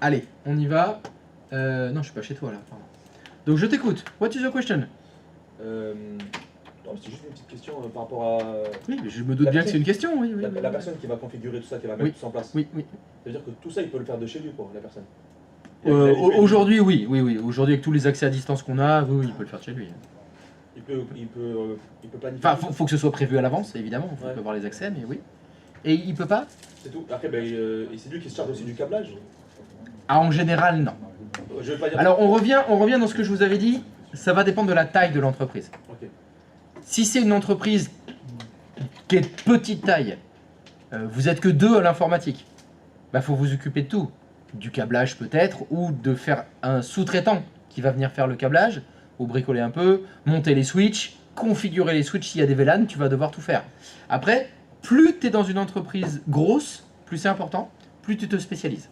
Allez, on y va. Non, je suis pas chez toi là. Pardon. Donc je t'écoute. What is your question? Non, c'est juste une petite question par rapport à Oui, mais je me doute bien que c'est une question. Oui, oui, la personne qui va configurer tout ça, qui va mettre Oui. tout ça en place. Oui, oui. C'est-à-dire que tout ça, il peut le faire de chez lui, quoi, la personne. Aujourd'hui, oui, oui, oui. Aujourd'hui, avec tous les accès à distance qu'on a, oui, oui, il peut le faire de chez lui. Il peut planifier. Enfin, faut que ce soit prévu à l'avance, évidemment. Il Ouais. peut avoir les accès, mais oui. Et il peut pas? C'est tout. Après, et c'est lui qui se charge aussi du câblage. Ah, en général, non. Je veux pas dire. Alors, on revient dans ce que je vous avais dit. Ça va dépendre de la taille de l'entreprise. Ok. Si c'est une entreprise qui est de petite taille, vous êtes que 2 à l'informatique, bah faut vous occuper de tout. Du câblage peut-être, ou de faire un sous-traitant qui va venir faire le câblage, ou bricoler un peu, monter les switches, configurer les switches. S'il y a des VLAN, tu vas devoir tout faire. Après, plus tu es dans une entreprise grosse, plus c'est important, plus tu te spécialises.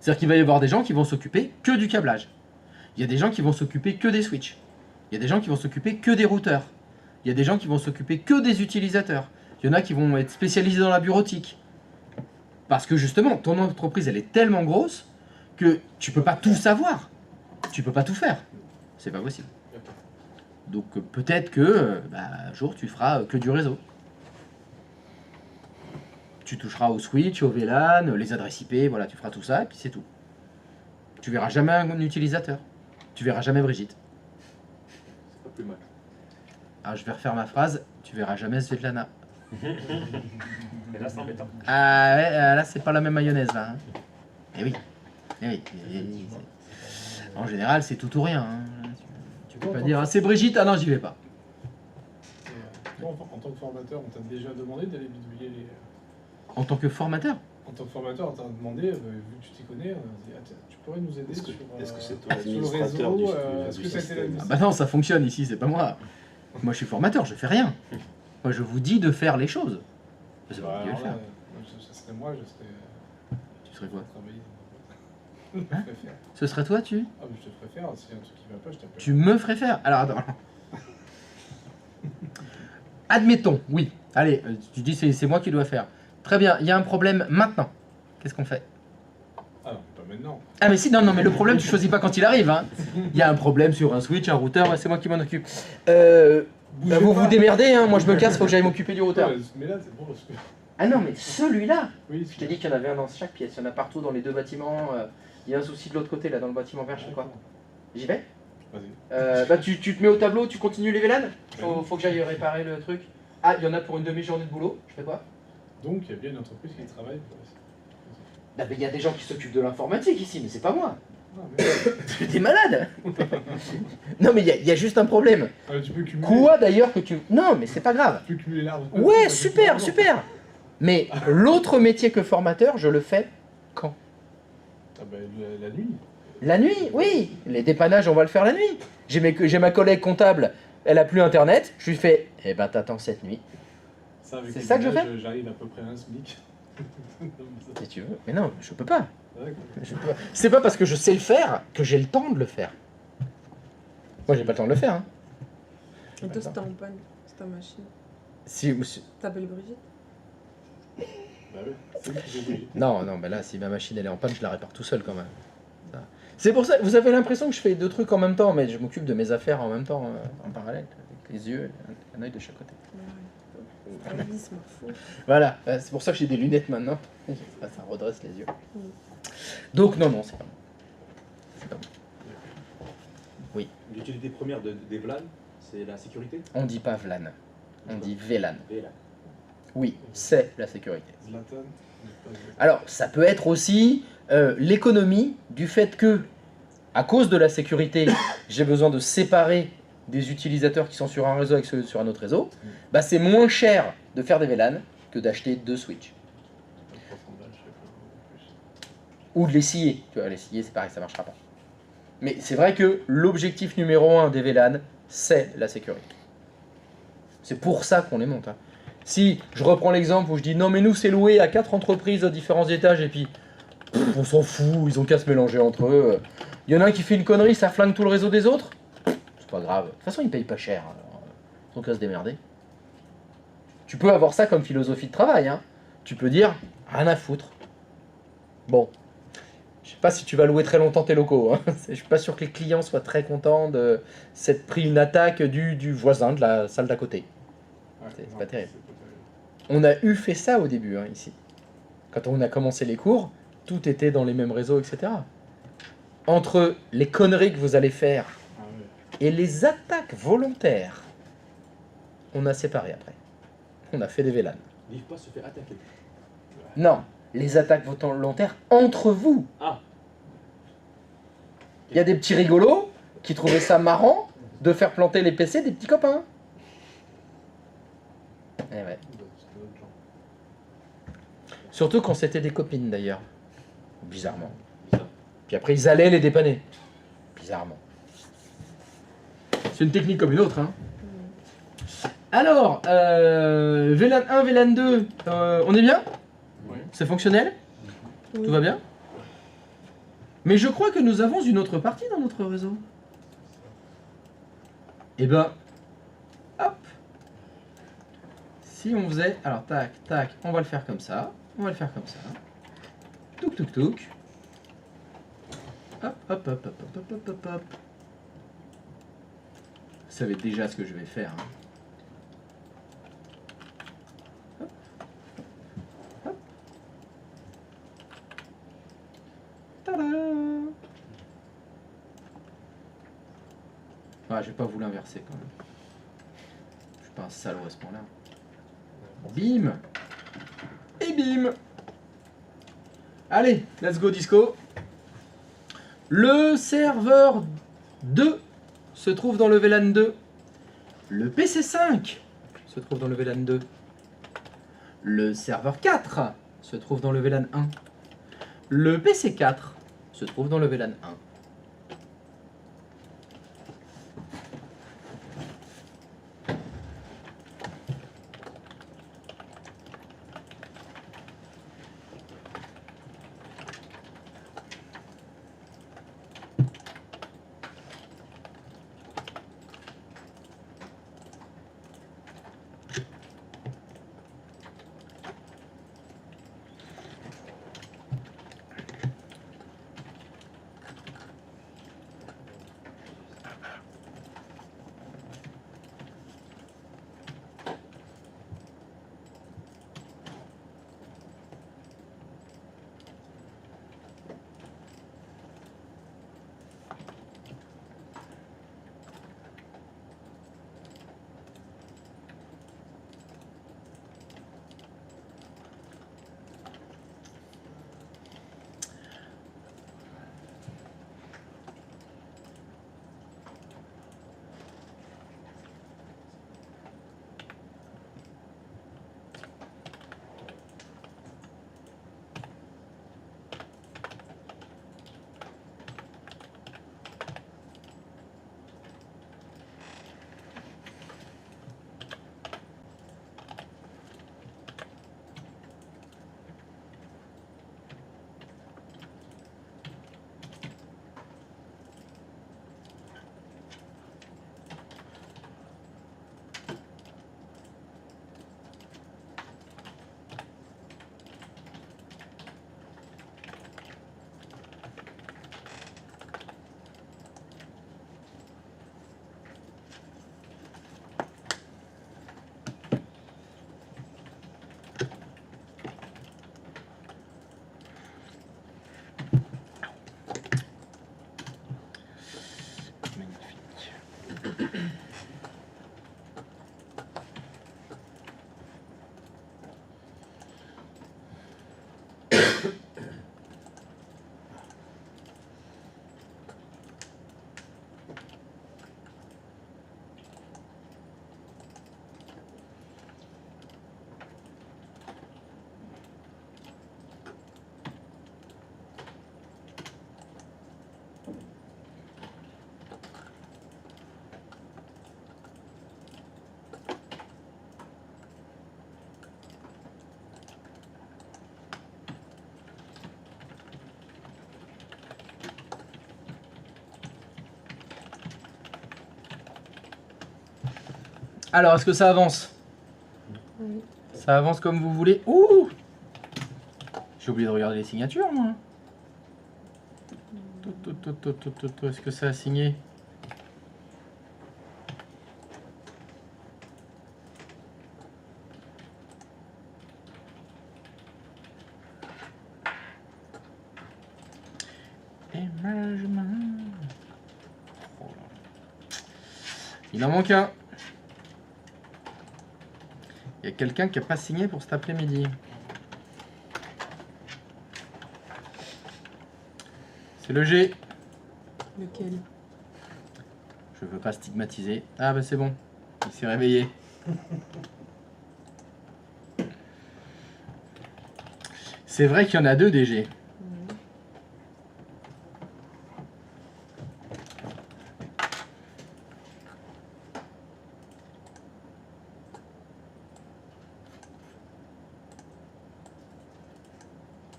C'est-à-dire qu'il va y avoir des gens qui vont s'occuper que du câblage. Il y a des gens qui vont s'occuper que des switches. Il y a des gens qui vont s'occuper que des routeurs. Il y a des gens qui vont s'occuper que des utilisateurs. Il y en a qui vont être spécialisés dans la bureautique. Parce que justement, ton entreprise, elle est tellement grosse que tu peux pas tout savoir. Tu peux pas tout faire. C'est pas possible. Donc peut-être que un jour, tu feras que du réseau. Tu toucheras au switch, au VLAN, les adresses IP, voilà, tu feras tout ça et puis c'est tout. Tu verras jamais un utilisateur. Tu verras jamais Brigitte. C'est pas plus mal. Alors je vais refaire ma phrase, tu verras jamais Svetlana. Mais là, c'est embêtant. Ah ouais, là c'est pas la même mayonnaise là. Hein. Eh oui. Eh oui. En général c'est tout ou rien. Hein. Tu peux pas dire ah, c'est Brigitte, ah non j'y vais pas. Toi, en tant que formateur, on t'a déjà demandé d'aller bidouiller les... En tant que formateur. En tant que formateur, on t'a demandé, vu que tu t'y connais, on a dit, ah, tiens, tu pourrais nous aider Est-ce que c'est sur toi le l'administrateur réseau, du est-ce que ça a été système? Ah l'administrateur? bah non, ça fonctionne ici, c'est pas moi. Moi je suis formateur, je fais rien. Moi je vous dis de faire les choses. C'est pas Bah, vous qui le alors là, faire. ça serait moi, je serais... Tu serais quoi? Travailler. Je te ferais faire. Ce serait toi tu? Ah, mais je te ferais faire, s'il y a un truc qui va pas, je t'appelle. Tu me ferais faire. Alors attends. Admettons, oui. Allez, tu dis c'est moi qui dois faire. Très bien, il y a un problème maintenant. Qu'est-ce qu'on fait? Ah non, pas maintenant. Ah mais si, non, mais le problème tu choisis pas quand il arrive. Hein. Il y a un problème sur un switch, un routeur, ouais, c'est moi qui m'en occupe. Bah, vous vous démerdez, hein. Moi je me casse, faut que j'aille m'occuper du routeur. Ouais, mais là, c'est bon parce que... Ah non, mais celui-là. Oui, Je t'ai dit qu'il y en avait un dans chaque pièce, il y en a partout dans les 2 bâtiments. Il y a un souci de l'autre côté, là, dans le bâtiment vert, je sais quoi. J'y vais? Vas-y. Bah tu te mets au tableau, tu continues les VLAN. Faut que j'aille réparer le truc. Ah, il y en a pour une demi-journée de boulot, je fais quoi? Donc, il y a bien une entreprise qui travaille pour ça. Bah il y a des gens qui s'occupent de l'informatique ici, mais c'est pas moi. Ah, mais... T'es malade. Non mais il y a juste un problème. Ah, tu peux cumuler... Quoi d'ailleurs que tu... Non mais c'est pas grave. Tu peux cumuler l'arbre. Ouais, super, super. Mais l'autre métier que formateur, je le fais quand? Ah bah, la nuit. La nuit, oui. Les dépannages, on va le faire la nuit. J'ai ma collègue comptable, elle a plus internet. Je lui fais, eh ben t'attends cette nuit. Avec C'est les ça que je ménages, fais? J'arrive à peu près à un SMIC. Si tu veux. Mais non, je peux pas. D'accord. C'est pas parce que je sais le faire que j'ai le temps de le faire. Moi, j'ai pas le temps de le faire. Hein. Et toi, c'est en panne, c'est ta machine. Si... T'appelles Brigitte? Bah ouais, c'est lui qui fait bouger. Non, bah là, si ma machine elle est en panne, je la répare tout seul quand même. Ça. C'est pour ça, vous avez l'impression que je fais 2 trucs en même temps, mais je m'occupe de mes affaires en même temps, en parallèle, avec les yeux, un œil de chaque côté. Ouais. La vie, c'est fou. Voilà, c'est pour ça que j'ai des lunettes maintenant. Ça redresse les yeux. Donc non, c'est pas bon. C'est pas bon. Oui. L'utilité première des VLAN, c'est la sécurité. On dit pas VLAN, on dit VLAN. VLAN. Oui, c'est la sécurité. Zlatan. Alors, ça peut être aussi l'économie du fait que, à cause de la sécurité, j'ai besoin de séparer des utilisateurs qui sont sur un réseau avec ceux sur un autre réseau. Bah, c'est moins cher de faire des VLAN que d'acheter 2 switches. Ou de les scier. Tu vois, les scier, c'est pareil, ça marchera pas. Mais c'est vrai que l'objectif numéro 1 des VLAN, c'est la sécurité. C'est pour ça qu'on les monte. Hein. Si je reprends l'exemple où je dis non mais nous c'est loué à 4 entreprises à différents étages et puis on s'en fout, ils ont qu'à se mélanger entre eux. Il y en a un qui fait une connerie, ça flingue tout le réseau des autres. C'est pas grave. De toute façon ils payent pas cher. Alors, ils ont qu'à se démerder. Tu peux avoir ça comme philosophie de travail. Hein. Tu peux dire rien à foutre. Bon. sais pas si tu vas louer très longtemps tes locaux. Hein. Je suis pas sûr que les clients soient très contents de s'être pris une attaque du voisin de la salle d'à côté. Ouais, C'est non, pas terrible. c'est pas terrible. On a eu fait ça au début, hein, ici. Quand on a commencé les cours, tout était dans les mêmes réseaux, etc. Entre les conneries que vous allez faire Ah ouais. et les attaques volontaires, on a séparé après. On a fait des VLAN. Livre pas se fait attaquer. Non, les attaques volontaires entre vous. Ah. Il y a des petits rigolos qui trouvaient ça marrant de faire planter les PC des petits copains. Eh ouais. C'est d'autres gens. Surtout quand c'était des copines d'ailleurs. Bizarrement. Bizarre. Puis après ils allaient les dépanner. Bizarrement. C'est une technique comme une autre. Hein. Alors, VLAN 1, VLAN 2, on est bien? Oui. C'est fonctionnel? Oui. Tout va bien? Mais je crois que nous avons une autre partie dans notre réseau. Eh ben, hop. Si on faisait, alors tac, tac, on va le faire comme ça. On va le faire comme ça. Touk, touk, touk. Hop, hop, hop, hop, hop, hop, hop, hop, hop. Vous savez déjà ce que je vais faire. Hein. Hop. Hop. Tada. Ah, je vais pas vous l'inverser quand même. Je suis pas un salaud à ce point-là. Bim. Et bim. Allez, let's go disco. Le serveur 2 se trouve dans le VLAN 2. Le PC 5 se trouve dans le VLAN 2. Le serveur 4 se trouve dans le VLAN 1. Le PC 4 se trouve dans le VLAN 1. Alors, est-ce que ça avance? Oui. Ça avance comme vous voulez. Ouh! J'ai oublié de regarder les signatures, moi. Est-ce que ça a signé? Émergement. Oh là. Il en manque un. Il y a quelqu'un qui n'a pas signé pour cet après-midi. C'est le G. Lequel? Je veux pas stigmatiser. Ah bah c'est bon. Il s'est réveillé. C'est vrai qu'il y en a deux des G. Ouais.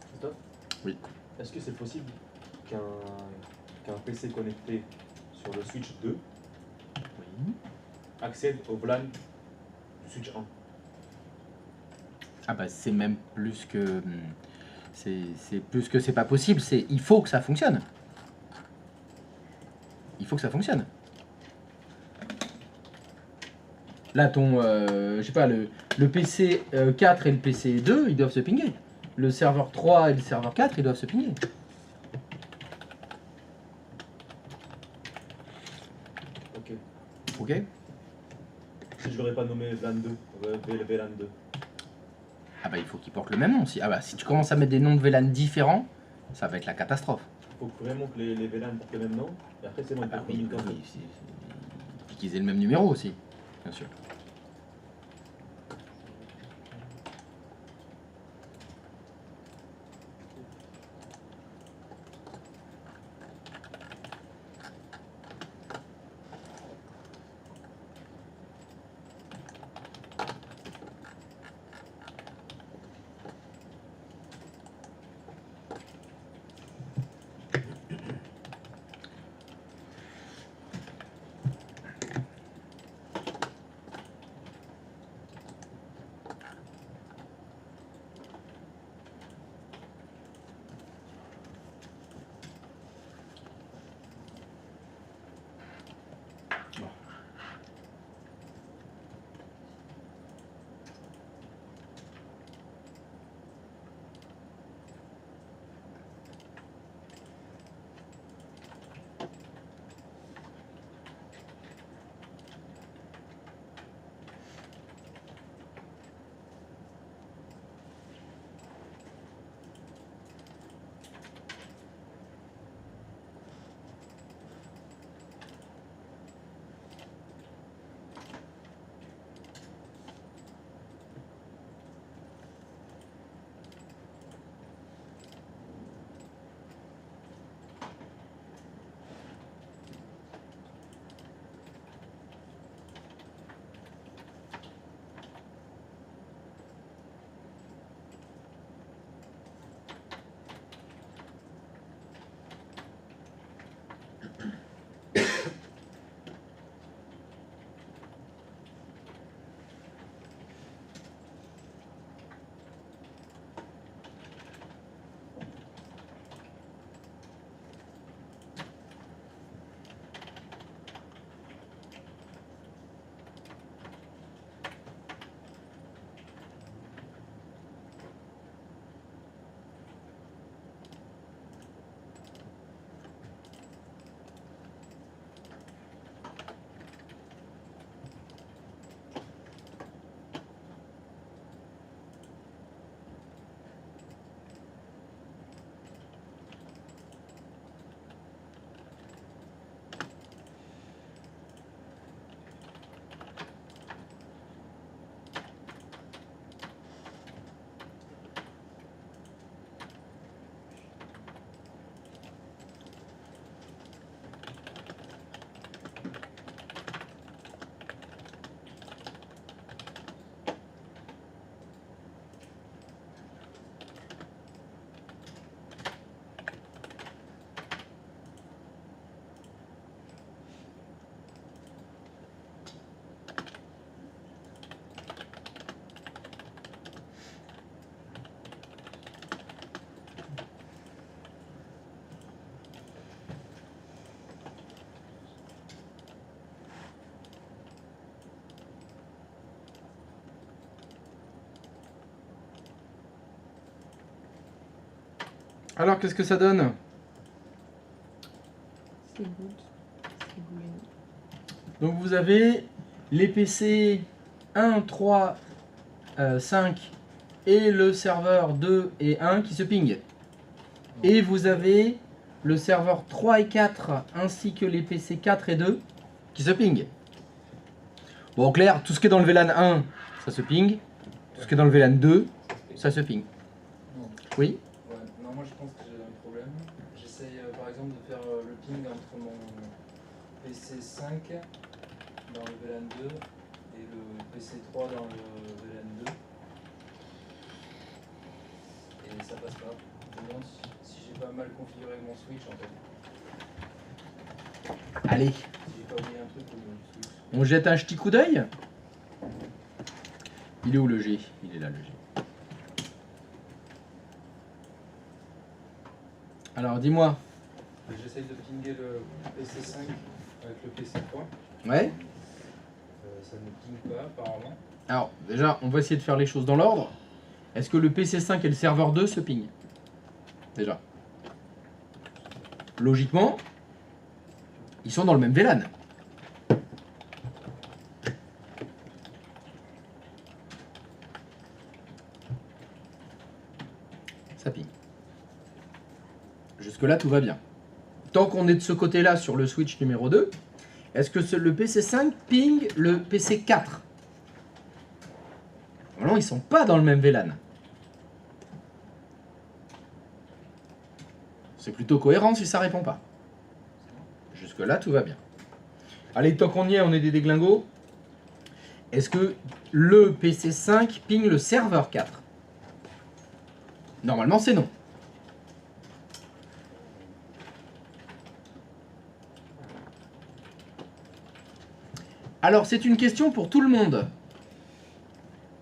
Christophe? Oui. Est-ce que c'est possible qu'un PC connecté sur le switch 2 Oui. accède au VLAN du switch 1? Ah bah c'est même plus que... C'est plus que c'est pas possible, c'est il faut que ça fonctionne. Il faut que ça fonctionne. Là ton... je sais pas, le PC 4 et le PC 2, ils doivent se pinguer. Le serveur 3 et le serveur 4, ils doivent se pinguer. Ok. Ok? Si je l'aurais pas nommé VLAN 2, VLAN 2. Ah bah il faut qu'ils portent le même nom aussi. Ah bah si tu commences à mettre des noms de VLAN différents, ça va être la catastrophe. Il faut vraiment que les VLAN portent le même nom, et après c'est bon, Ah ils bah peuvent oui, communiquer entre eux. puis qu'ils aient le même numéro aussi, bien sûr. Alors, qu'est-ce que ça donne? C'est good. C'est good. Donc vous avez les PC 1, 3, 5 et le serveur 2 et 1 qui se pingent. Et vous avez le serveur 3 et 4 ainsi que les PC 4 et 2 qui se pingent. Bon, en clair, tout ce qui est dans le VLAN 1, ça se ping. Tout ce qui est dans le VLAN 2, ça se ping. Non. Oui? Ouais, non, moi je pense que j'ai un problème. J'essaye par exemple de faire le ping entre mon PC5 dans le VLAN 2 et le PC3 dans le VLAN 2. Et ça passe pas. Je me demande si j'ai pas mal configuré mon switch en fait. Allez, Si j'ai pas oublié un truc au niveau du switch. on jette un petit coup d'œil. Il est où le G? Il est là le G. Alors dis-moi. J'essaye de pinguer le PC5 avec le PC3. Ouais? Ça ne ping pas apparemment. Alors déjà, on va essayer de faire les choses dans l'ordre. Est-ce que le PC5 et le serveur 2 se pingent? Déjà. Logiquement, ils sont dans le même VLAN. Ça ping. Jusque-là, tout va bien. Tant qu'on est de ce côté-là sur le switch numéro 2, est-ce que le PC5 ping le PC4? Non, ils sont pas dans le même VLAN. C'est plutôt cohérent si ça répond pas. Jusque-là, tout va bien. Allez, tant qu'on y est, on est des déglingos. Est-ce que le PC5 ping le serveur 4? Normalement, c'est non. Alors, c'est une question pour tout le monde.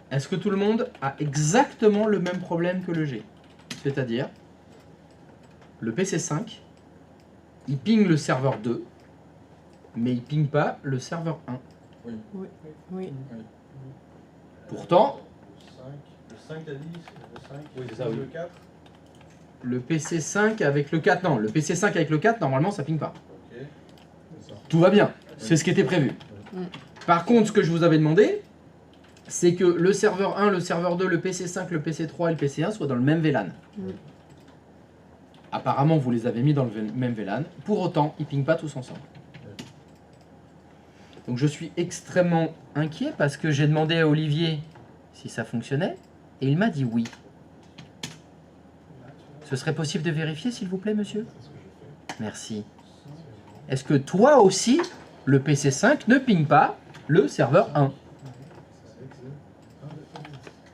Est-ce que tout le monde a exactement le même problème que le G? C'est-à-dire, le PC5, il ping le serveur 2, mais il ping pas le serveur 1. Oui. Oui. Pourtant, Le 5 t'as dit, le 5, Oui, c'est ça, oui. le 4. le PC5 avec le 4, non, le PC5 avec le 4, normalement, ça ping pas. Ok. C'est ça. Tout va bien, c'est ce qui était prévu. Mm. Par contre, ce que je vous avais demandé, c'est que le serveur 1, le serveur 2, le PC5, le PC3 et le PC1 soient dans le même VLAN. Mm. Apparemment, vous les avez mis dans le même VLAN. Pour autant, ils pingent pas tous ensemble. Donc je suis extrêmement inquiet parce que j'ai demandé à Olivier si ça fonctionnait et il m'a dit oui. Ce serait possible de vérifier, s'il vous plaît, monsieur? C'est ce que je fais. Merci. Est-ce que toi aussi, le PC5 ne ping pas le serveur 1?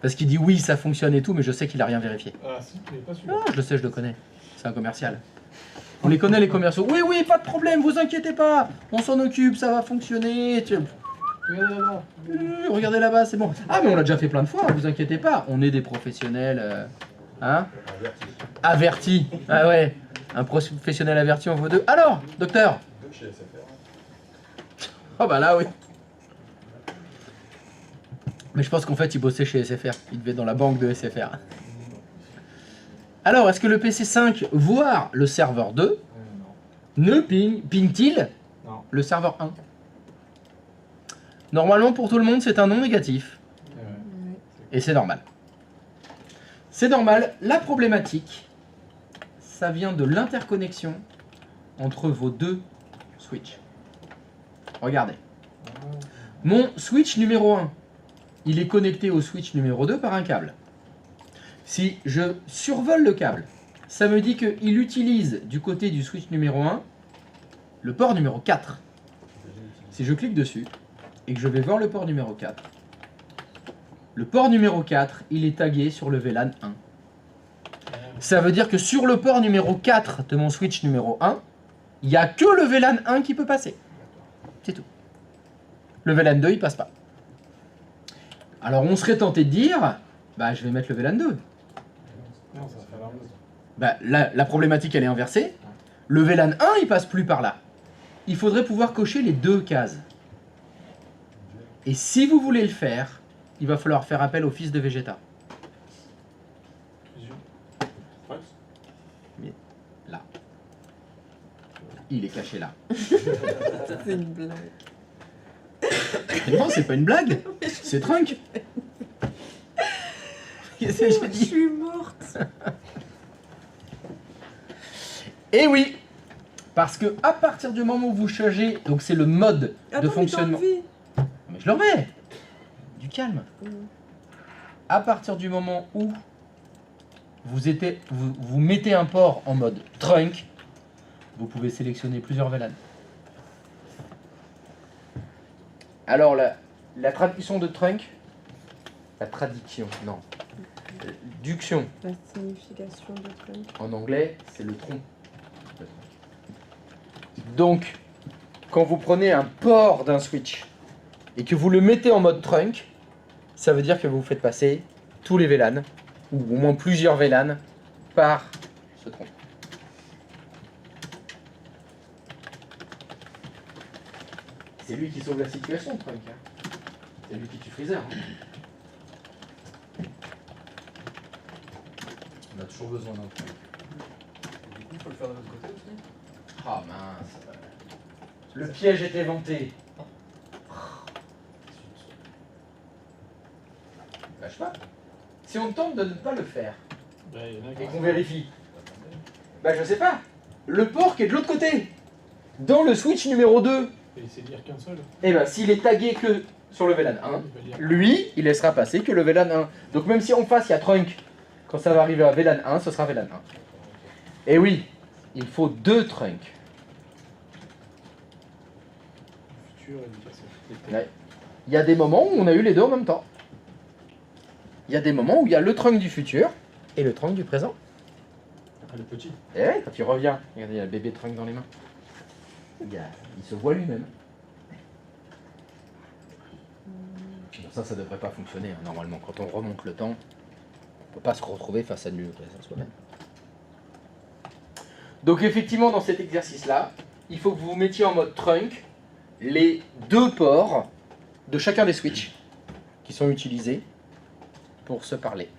Parce qu'il dit oui, ça fonctionne et tout, mais je sais qu'il a rien vérifié. Ah si, mais pas Ah, celui-là. je le sais, je le connais. C'est un commercial. On les connaît, les commerciaux. Oui, oui, pas de problème, vous inquiétez pas. On s'en occupe, ça va fonctionner. Regardez là-bas. Regardez là-bas, c'est bon. Ah, mais on l'a déjà fait plein de fois, vous inquiétez pas. On est des professionnels. Hein? Avertis. Ah ouais. Un professionnel averti, on vaut deux. Alors, docteur? Oh bah là, oui. Mais je pense qu'en fait, il bossait chez SFR. Il devait être dans la banque de SFR. Alors, est-ce que le PC5, voire le serveur 2, ne ping-t-il Non. le serveur 1? Normalement, pour tout le monde, c'est un non négatif. Ouais. Oui. Et c'est normal. C'est normal. La problématique, ça vient de l'interconnexion entre vos deux switches. Regardez. Mon switch numéro 1, il est connecté au switch numéro 2 par un câble. Si je survole le câble, ça me dit qu'il utilise du côté du switch numéro 1 le port numéro 4. Si je clique dessus et que je vais voir le port numéro 4, le port numéro 4, il est tagué sur le VLAN 1. Ça veut dire que sur le port numéro 4 de mon switch numéro 1, il n'y a que le VLAN 1 qui peut passer. C'est tout. Le VLAN 2, il passe pas. Alors on serait tenté de dire, bah je vais mettre le VLAN 2. Non, ça fait l'armeuse. Bah, la problématique, elle est inversée. Le VLAN 1, il passe plus par là. Il faudrait pouvoir cocher les deux cases. Et si vous voulez le faire, il va falloir faire appel au fils de Vegeta. Fusion. Fax. il est caché là. C'est une blague. Non, c'est pas une blague, c'est Trunk. Qu'est-ce que j'ai Je dit? suis morte. Et oui, parce que à partir du moment où vous changez, donc c'est le mode Attends, de mais fonctionnement. t'as enlevé. Mais je le remets. Du calme. À partir du moment où vous mettez un port en mode trunk, vous pouvez sélectionner plusieurs VLAN. Alors la traduction de trunk, la traduction, non, duction La signification de truc. en anglais, c'est le tronc. Donc, quand vous prenez un port d'un switch et que vous le mettez en mode trunk, ça veut dire que vous faites passer tous les VLAN, ou au moins plusieurs VLAN, par ce tronc. C'est lui qui sauve la situation, Trunk. Hein. C'est lui qui tue Freezer. Hein. On a toujours besoin d'un Trunk. Du coup, il faut le faire de l'autre côté aussi. Ah mince. Le piège est éventé. Lâche pas. Si on tente de ne pas le faire Bah, il y en a qui- et qu'on vérifie, bah je sais pas. Le port qui est de l'autre côté, dans le switch numéro 2, Et c'est lire qu'un seul. et ben s'il est tagué que sur le VLAN 1, Il va lire. lui, il laissera passer que le VLAN 1. Donc même si en face il y a Trunk, quand ça va arriver à VLAN 1, ce sera VLAN 1. Et oui, il faut 2 trunks. Le futur et le passé. Ouais. Il y a des moments où on a eu les deux en même temps. Il y a des moments où il y a le trunk du futur et le trunk du présent. Ah, le petit. Et ouais, quand il revient, regardez, il y a le bébé trunk dans les mains. Il se voit lui-même. Bon, ça devrait pas fonctionner hein, normalement. Quand on remonte le temps, on peut pas se retrouver face à lui soi-même. Donc effectivement, dans cet exercice-là, il faut que vous vous mettiez en mode trunk les 2 ports de chacun des switches qui sont utilisés pour se parler.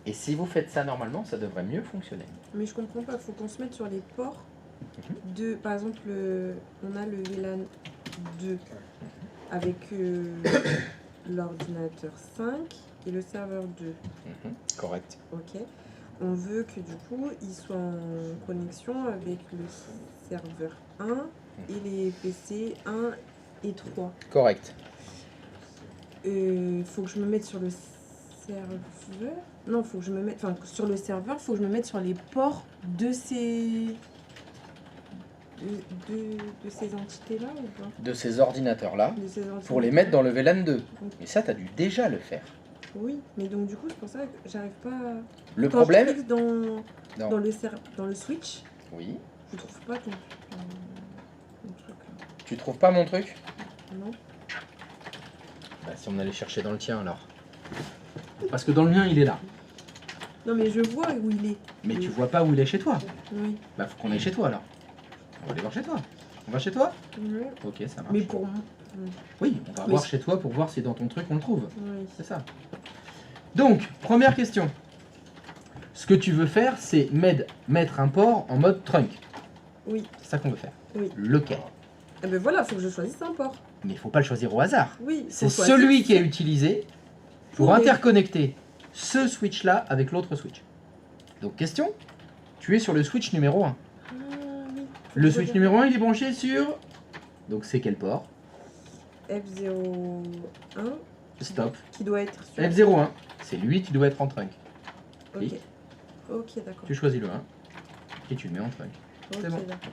Et si vous faites ça normalement, ça devrait mieux fonctionner. Mais je comprends pas, faut qu'on se mette sur les ports de. Par exemple, on a le VLAN 2 avec l'ordinateur 5 et le serveur 2. Correct. Ok. On veut que du coup, il soit en connexion avec le serveur 1 et les PC 1 et 3. Correct. Faut que je me mette sur le serveur. Non, faut que je me mette. Enfin, sur le serveur, faut que je me mette sur les ports de ces. De ces entités-là ou pas? De ces ordinateurs-là, De ces entités. pour les mettre dans le VLAN 2. Mais ça, tu as dû déjà le faire. Oui, mais donc du coup, c'est pour ça que j'arrive pas. Le Quand problème... je clique Non. dans le switch, Oui. je trouve pas ton truc là. Tu trouves pas mon truc? Non? Bah, si on allait chercher dans le tien alors. Parce que dans le mien, il est là. Non, mais je vois où il est. Mais tu vois pas où il est chez toi. Oui. Bah, faut qu'on aille chez toi alors. On va aller voir chez toi. On va chez toi? Ouais. Ok, ça marche. Mais pour moi. Oui, on va Mais voir si- chez toi pour voir si dans ton truc on le trouve. Oui. C'est ça. Donc, première question. Ce que tu veux faire, c'est mettre un port en mode trunk. Oui. C'est ça qu'on veut faire. Oui. Lequel? Ah ben voilà, faut que je choisisse un port. Mais il faut pas le choisir au hasard. Oui. C'est faut choisir celui qui est ce- utilisé pour Pour les- interconnecter ce switch-là avec l'autre switch. Donc, question, tu es sur le switch numéro 1. Ah, oui. Le Faut switch dire numéro 1, il est branché sur... Donc, c'est quel port? F01 Stop. qui doit être sur. F01, c'est lui qui doit être en trunk. Ok. clique. Ok, d'accord. Tu choisis le 1 et tu le mets en trunk. Ok, c'est bon. d'accord.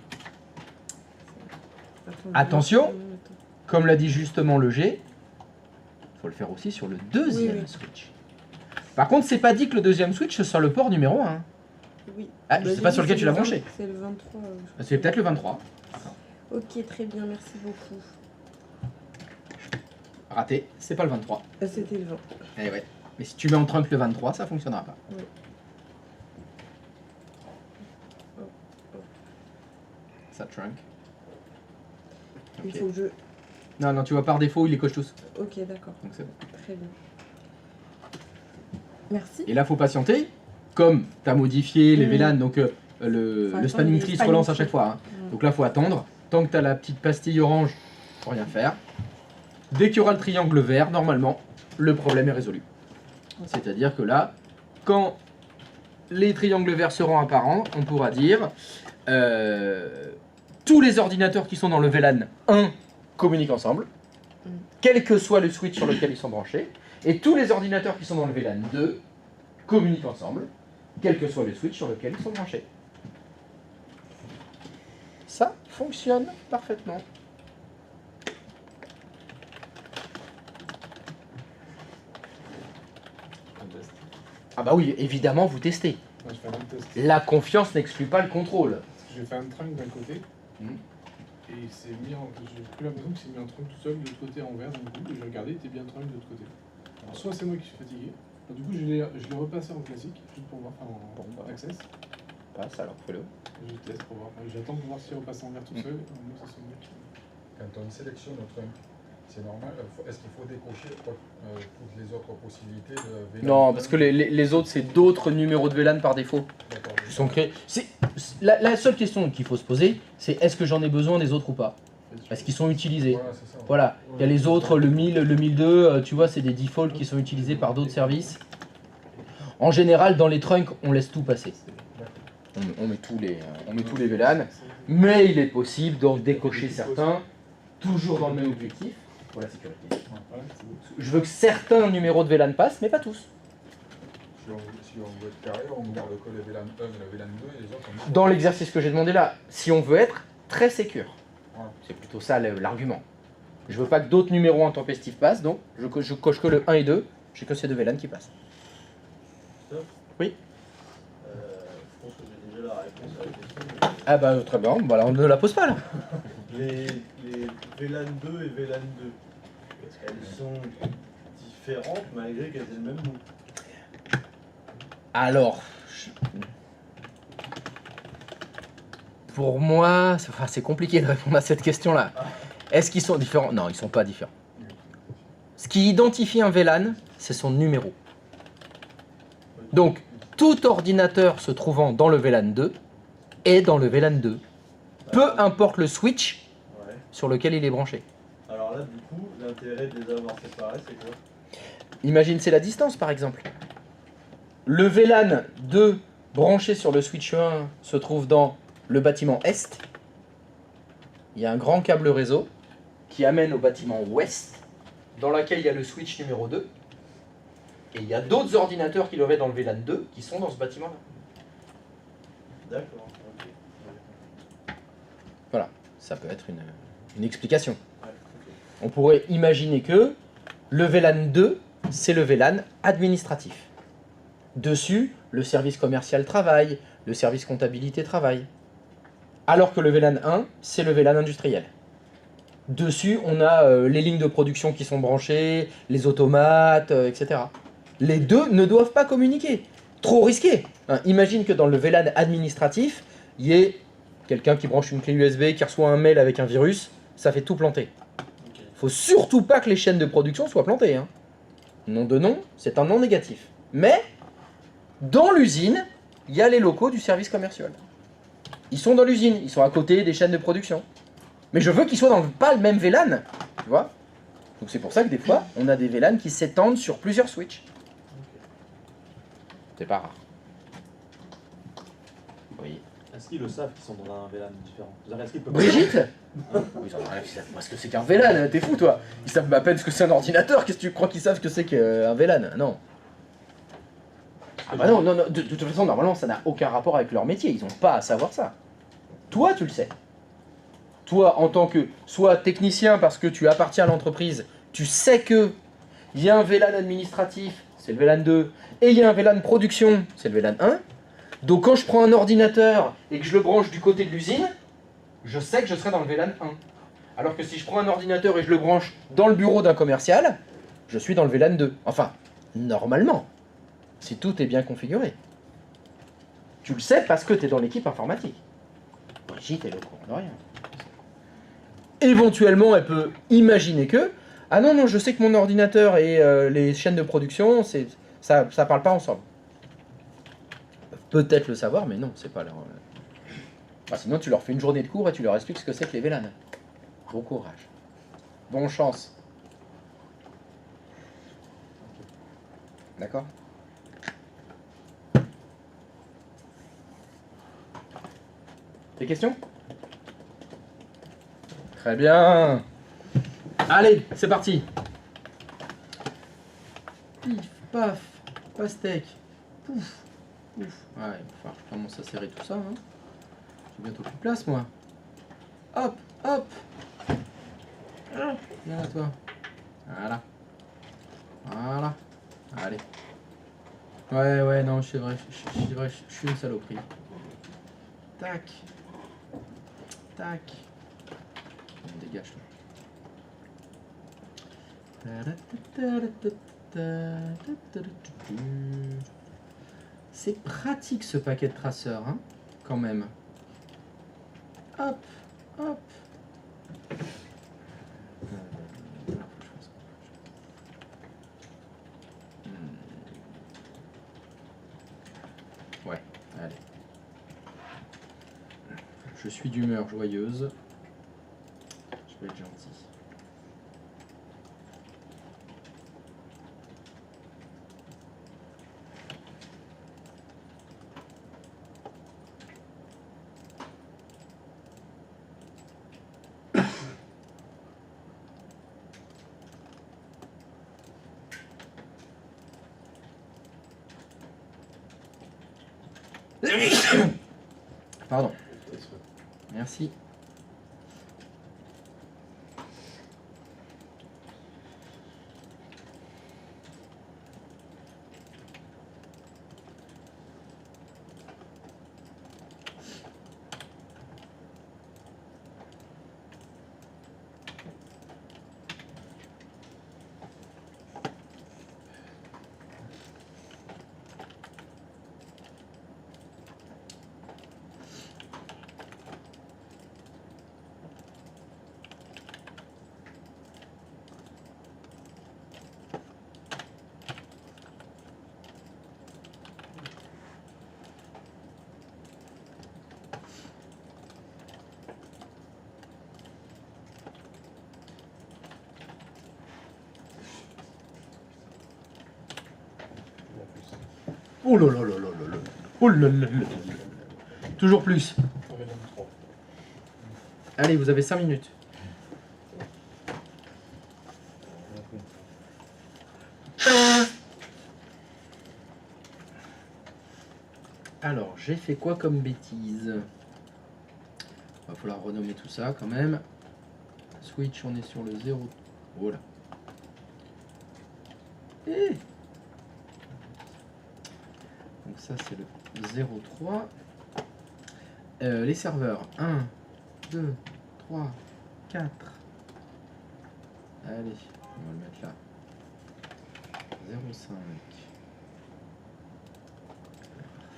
Attends, Attention. attends. Comme l'a dit justement le G, il faut le faire aussi sur le deuxième Oui, oui. switch. Par contre, c'est pas dit que le deuxième switch ce soit le port numéro 1. Oui. Ah, je Bah, sais pas j'ai sur dit lequel tu l'as c'est le branché. 20 C'est le 23. C'est peut-être le 23. Ok, très bien, merci beaucoup. Raté, c'est pas le 23. C'était le 20. Eh ouais. Mais si tu mets en trunk le 23, ça fonctionnera pas. Oui. Ça trunk. Il Ok. faut que je. Non, non, tu vois, par défaut, il les coche tous. Ok, d'accord. Donc c'est bon. Très bien. Merci. Et là, faut patienter. Comme tu as modifié les Mhm. VLAN, donc Enfin, le spanning les tree se spanning relance à tree. chaque fois. Hein. Mm. Donc là, faut attendre. Tant que tu as la petite pastille orange, faut rien faire. Dès qu'il y aura le triangle vert, normalement, le problème est résolu. C'est-à-dire que là, quand les triangles verts seront apparents, on pourra dire tous les ordinateurs qui sont dans le VLAN 1 communiquent ensemble, quel que soit le switch sur lequel ils sont branchés, et tous les ordinateurs qui sont dans le VLAN 2 communiquent ensemble, quel que soit le switch sur lequel ils sont branchés. Ça fonctionne parfaitement. Un test. Ah bah oui, évidemment, vous testez. Moi, je fais un autre test. La confiance n'exclut pas le contrôle. Parce que j'ai fait un trunk d'un côté. Mhm. Et il s'est mis en. J'ai plus l'impression qu'il s'est mis en trunk tout seul de l'autre côté en vert. Du coup, et j'ai regardé, il était bien trunk de l'autre côté. Alors, soit c'est moi qui suis fatigué. Alors, du coup, je l'ai repassé en classique, juste pour voir, enfin en Bon, bah. access. Passe alors, fais-le. Je teste pour voir. Enfin, j'attends pour voir s'il repasse en vert tout seul. Moi, ça c'est moi qui. Quand on sélectionne un trunk, c'est normal. Est-ce qu'il faut décocher toutes les autres possibilités de VLAN? Non, parce que les autres, c'est d'autres numéros de VLAN par défaut D'accord. qui sont créés. La seule question qu'il faut se poser, c'est est-ce que j'en ai besoin des autres ou pas? Parce qu'ils sont utilisés. Voilà, c'est ça. Voilà, il y a les autres, le 1000, le 1002, tu vois, c'est des defaults qui sont utilisés par d'autres services. En général, dans les trunks, on laisse tout passer. On met tous les VLAN, mais il est possible d'en décocher certains, toujours dans le même objectif, pour la sécurité. Voilà, c'est bon. Je veux que certains numéros de VLAN passent, mais pas tous. Si on veut être carré, on ne garde que le VLAN 1 et le VLAN 2 et les autres on... Dans l'exercice que j'ai demandé là, si on veut être très sécure, Voilà. c'est plutôt ça l'argument. Je veux pas que d'autres numéros intempestifs passent, donc je coche que le 1 et 2, j'ai que ces deux VLAN qui passent. Oui. Je pense que j'ai déjà la réponse à la question. Ah bah très bien, bah, alors on ne la pose pas là. Les VLAN 2 et VLAN 2, elles sont différentes malgré qu'elles aient le même nom. Alors, pour moi, c'est compliqué de répondre à cette question-là. Est-ce qu'ils sont différents? Non, ils sont pas différents. Ce qui identifie un VLAN, c'est son numéro. Donc, tout ordinateur se trouvant dans le VLAN 2 est dans le VLAN 2. Peu importe le switch Ouais. sur lequel il est branché. Alors là, du coup, l'intérêt de les avoir séparés, c'est quoi? Imagine, c'est la distance par exemple. Le VLAN 2 branché sur le switch 1 se trouve dans le bâtiment Est. Il y a un grand câble réseau qui amène au bâtiment Ouest, dans lequel il y a le switch numéro 2. Et il y a d'autres ordinateurs qui doivent être dans le VLAN 2 qui sont dans ce bâtiment-là. D'accord. Ok. Voilà, ça peut être une explication. Ouais, ok. On pourrait imaginer que le VLAN 2, c'est le VLAN administratif. Dessus, le service commercial travaille, le service comptabilité travaille. Alors que le VLAN 1, c'est le VLAN industriel. Dessus, on a les lignes de production qui sont branchées, les automates, etc. Les deux ne doivent pas communiquer. Trop risqué. Hein, imagine que dans le VLAN administratif, il y ait quelqu'un qui branche une clé USB, qui reçoit un mail avec un virus, ça fait tout planter. Ok. Faut surtout pas que les chaînes de production soient plantées. Hein. Nom de nom, c'est un nom négatif. Mais, dans l'usine, il y a les locaux du service commercial. Ils sont dans l'usine, ils sont à côté des chaînes de production. Mais je veux qu'ils soient dans pas le même VLAN, tu vois. Donc c'est pour ça que des fois, on a des VLAN qui s'étendent sur plusieurs switches. C'est pas rare. Oui. Est-ce qu'ils le savent qu'ils sont dans un VLAN différent? C'est-à-dire, est-ce qu'ils peuvent- Brigitte Ils en ont rien, ils savent pas ce que c'est qu'un VLAN, t'es fou toi. Ils savent à peine ce que c'est un ordinateur, qu'est-ce que tu crois qu'ils savent ce que c'est qu'un VLAN? Non. Ah bah non, de toute façon, normalement, ça n'a aucun rapport avec leur métier, ils n'ont pas à savoir ça. Toi, tu le sais. Toi, en tant que, soit technicien, parce que tu appartiens à l'entreprise, tu sais que il y a un VLAN administratif, c'est le VLAN 2, et il y a un VLAN production, c'est le VLAN 1. Donc quand je prends un ordinateur et que je le branche du côté de l'usine, je sais que je serai dans le VLAN 1. Alors que si je prends un ordinateur et je le branche dans le bureau d'un commercial, je suis dans le VLAN 2. Enfin, normalement, si tout est bien configuré. Tu le sais parce que tu es dans l'équipe informatique. Brigitte est au courant de rien. Éventuellement, elle peut imaginer que ah non, je sais que mon ordinateur et les chaînes de production, ça parle pas ensemble. Ils peuvent peut-être le savoir, mais non, c'est pas leur Ah, sinon, tu leur fais une journée de cours et tu leur expliques ce que c'est que les VLAN. Bon courage. Bonne chance. D'accord? Des questions? Très bien. Allez, c'est parti. Pif, paf, pastèque. Pouf, pouf. Ouais, enfin, je commence à serrer tout ça. Hein. J'ai bientôt plus de place, moi. Hop, hop. Viens à toi. Voilà. Voilà. Allez. Ouais, non, c'est vrai, je suis une saloperie. Tac. Tac. Dégage, toi. C'est pratique ce paquet de traceurs, hein, quand même. Hop, hop. Ouais, allez. Je suis d'humeur joyeuse. Je vais être gentil. Pardon. Merci. Oh là là là là là là. Oh là là là là. Toujours plus. Allez, vous avez 5 minutes. Alors, j'ai fait quoi comme bêtise? Va falloir renommer tout ça quand même. Switch, on est sur le 0. Oh là. Eh. Donc ça c'est le 0,3. Les serveurs 1, 2, 3, 4. Allez, on va le mettre là. 0,5.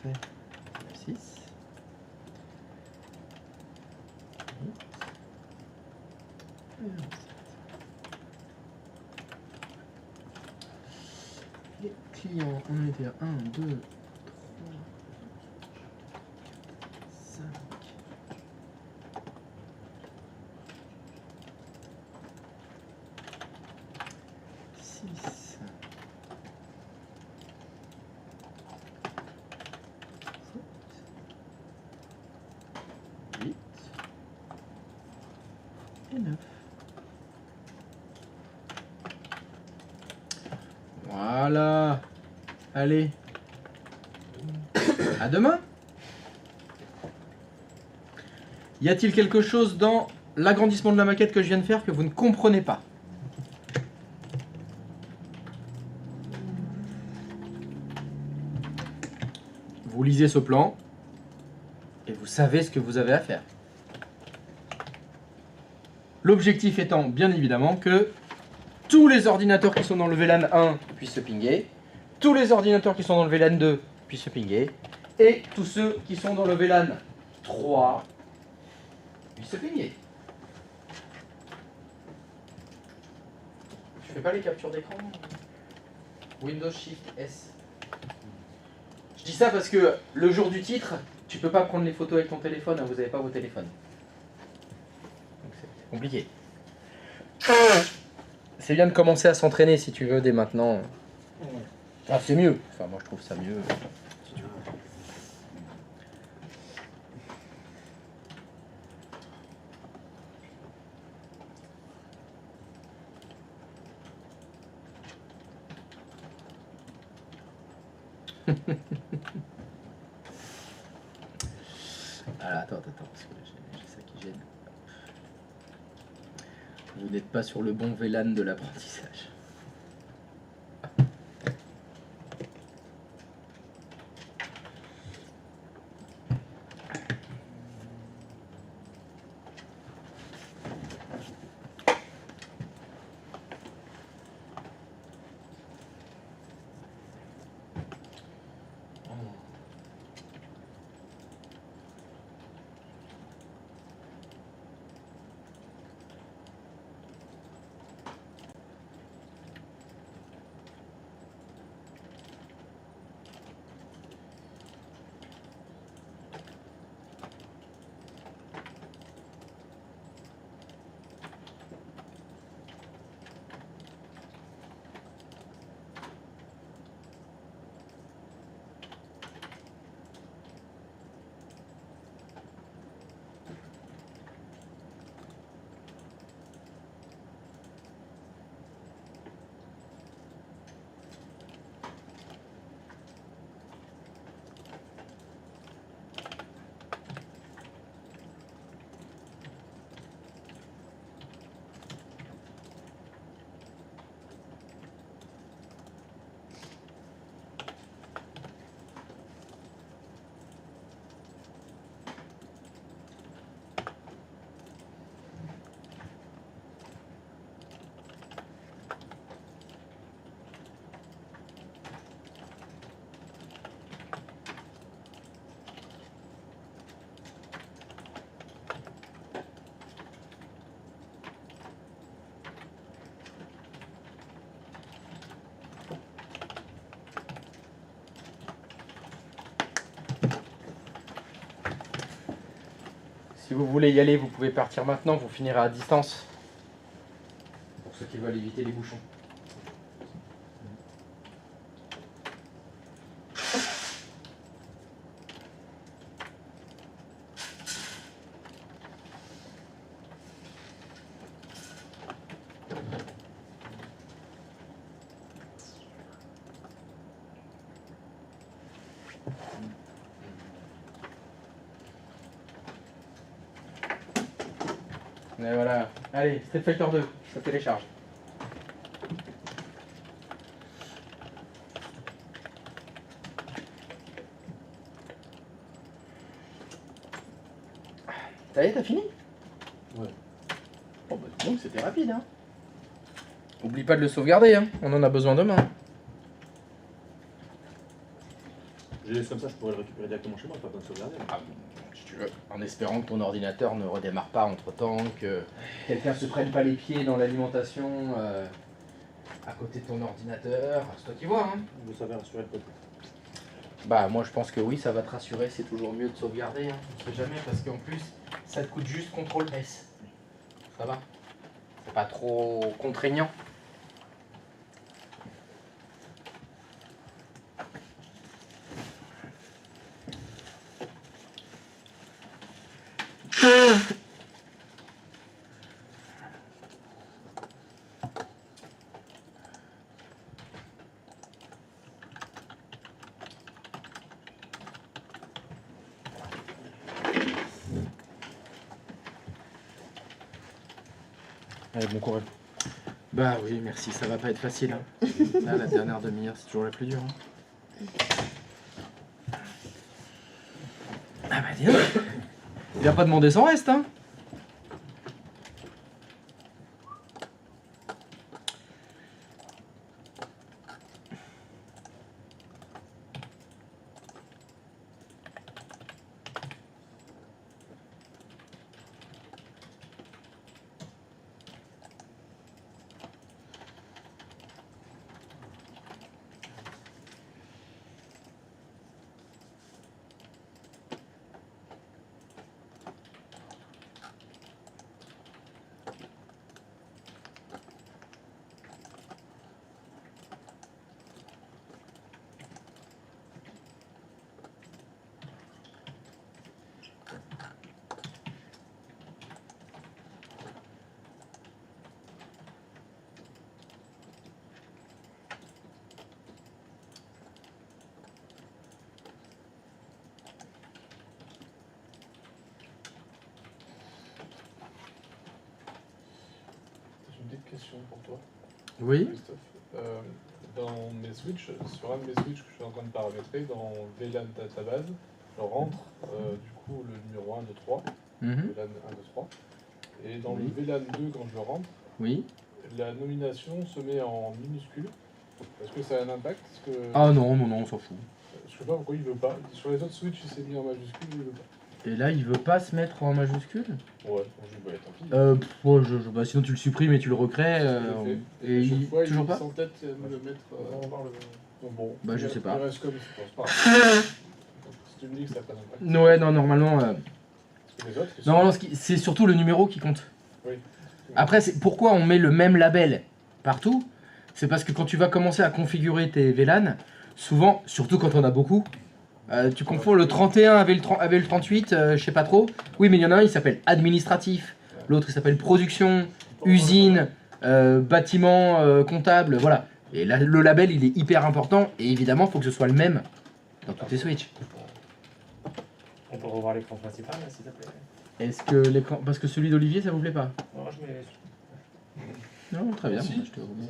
Parfait. 6. Les clients, on était à 1, 2, 3, 5. 6. 8. Et 9. Voilà. Allez. À demain. Y a-t-il quelque chose dans l'agrandissement de la maquette que je viens de faire que vous ne comprenez pas? Vous lisez ce plan et vous savez ce que vous avez à faire. L'objectif étant bien évidemment que tous les ordinateurs qui sont dans le VLAN 1 puissent se pinguer, tous les ordinateurs qui sont dans le VLAN 2 puissent se pinguer, et tous ceux qui sont dans le VLAN 3 puissent se pinguer. Je fais pas les captures d'écran. Windows Shift S. Je dis ça parce que le jour du titre, Tu peux pas prendre les photos avec ton téléphone, hein, vous avez pas vos téléphones. Donc c'est compliqué. C'est bien de commencer à s'entraîner si tu veux dès maintenant. Ah, c'est mieux. Enfin, moi je trouve ça mieux. Si tu veux. Ah, attends, parce que j'ai ça qui gêne. Vous n'êtes pas sur le bon VLAN de l'apprentissage. Si vous voulez y aller, vous pouvez partir maintenant, vous finirez à distance. Pour ceux qui veulent éviter les bouchons. Et voilà. Allez, Street Fighter 2, ça télécharge. Ça y est, t'as fini? Ouais. Bon bah dis donc, c'était rapide, hein. Oublie pas de le sauvegarder, hein. On en a besoin demain. Je laisse comme ça, je pourrais le récupérer directement chez moi, pas besoin de sauvegarder. Ah, si tu veux, en espérant que ton ordinateur ne redémarre pas entre temps, que quelqu'un se prenne pas les pieds dans l'alimentation à côté de ton ordinateur. C'est toi qui vois, hein. Vous savez rassurer le côté. Bah moi je pense que oui, ça va te rassurer, c'est toujours mieux de sauvegarder, hein. On sait jamais, parce qu'en plus, ça te coûte juste CTRL S. Ça va. C'est pas trop contraignant. Allez, bon courage. Bah oui, merci, ça va pas être facile. Hein. Là, la dernière demi-heure, c'est toujours la plus dure. Hein. Ah bah dis donc, il a pas demandé son reste, hein. question pour toi, Oui. Christophe. Dans mes switches, sur un de mes switches que je suis en train de paramétrer, dans VLAN database, je rentre du coup le numéro 1, 2, 3, Mhm. VLAN 1, 2, 3. Et dans Oui. le VLAN 2, quand je le rentre, Oui. la nomination se met en minuscule. Est-ce que ça a un impact? Parce que Ah non, non, non, on s'en fout. je sais pas pourquoi il veut pas. Sur les autres switches, il s'est mis en majuscule, il veut pas. Et là, il veut pas se mettre en majuscule Ouais, bon, je dis, bah, tant pis. Ouais, bah, sinon tu le supprimes et tu le recrées. Je l'ai fait. Et à chaque il... fois, toujours il pas s'entête à me le mettre. Bon, Bah, je il- sais pas. Il reste comme c'est pas grave. Si tu me dis que ça n'a pas d'impact. Ouais, non, normalement... Parce que les autres, Non, non, c'est surtout le numéro qui compte. Oui. Après, pourquoi on met le même label partout? C'est parce que quand tu vas commencer à configurer tes VLAN, souvent, surtout quand on a beaucoup, tu confonds le 31 avec le 38, je sais pas trop. Oui, mais il y en a un, il s'appelle administratif, l'autre il s'appelle production, usine, bâtiment, comptable, voilà. Et là, le label, il est hyper important, et évidemment, il faut que ce soit le même dans tous tes switches. On peut revoir l'écran principal, là, s'il te plaît. Est-ce que l'écran... Parce que celui d'Olivier, ça vous plaît pas? Non, je mets. Non, très bien, Merci. moi, je te remets,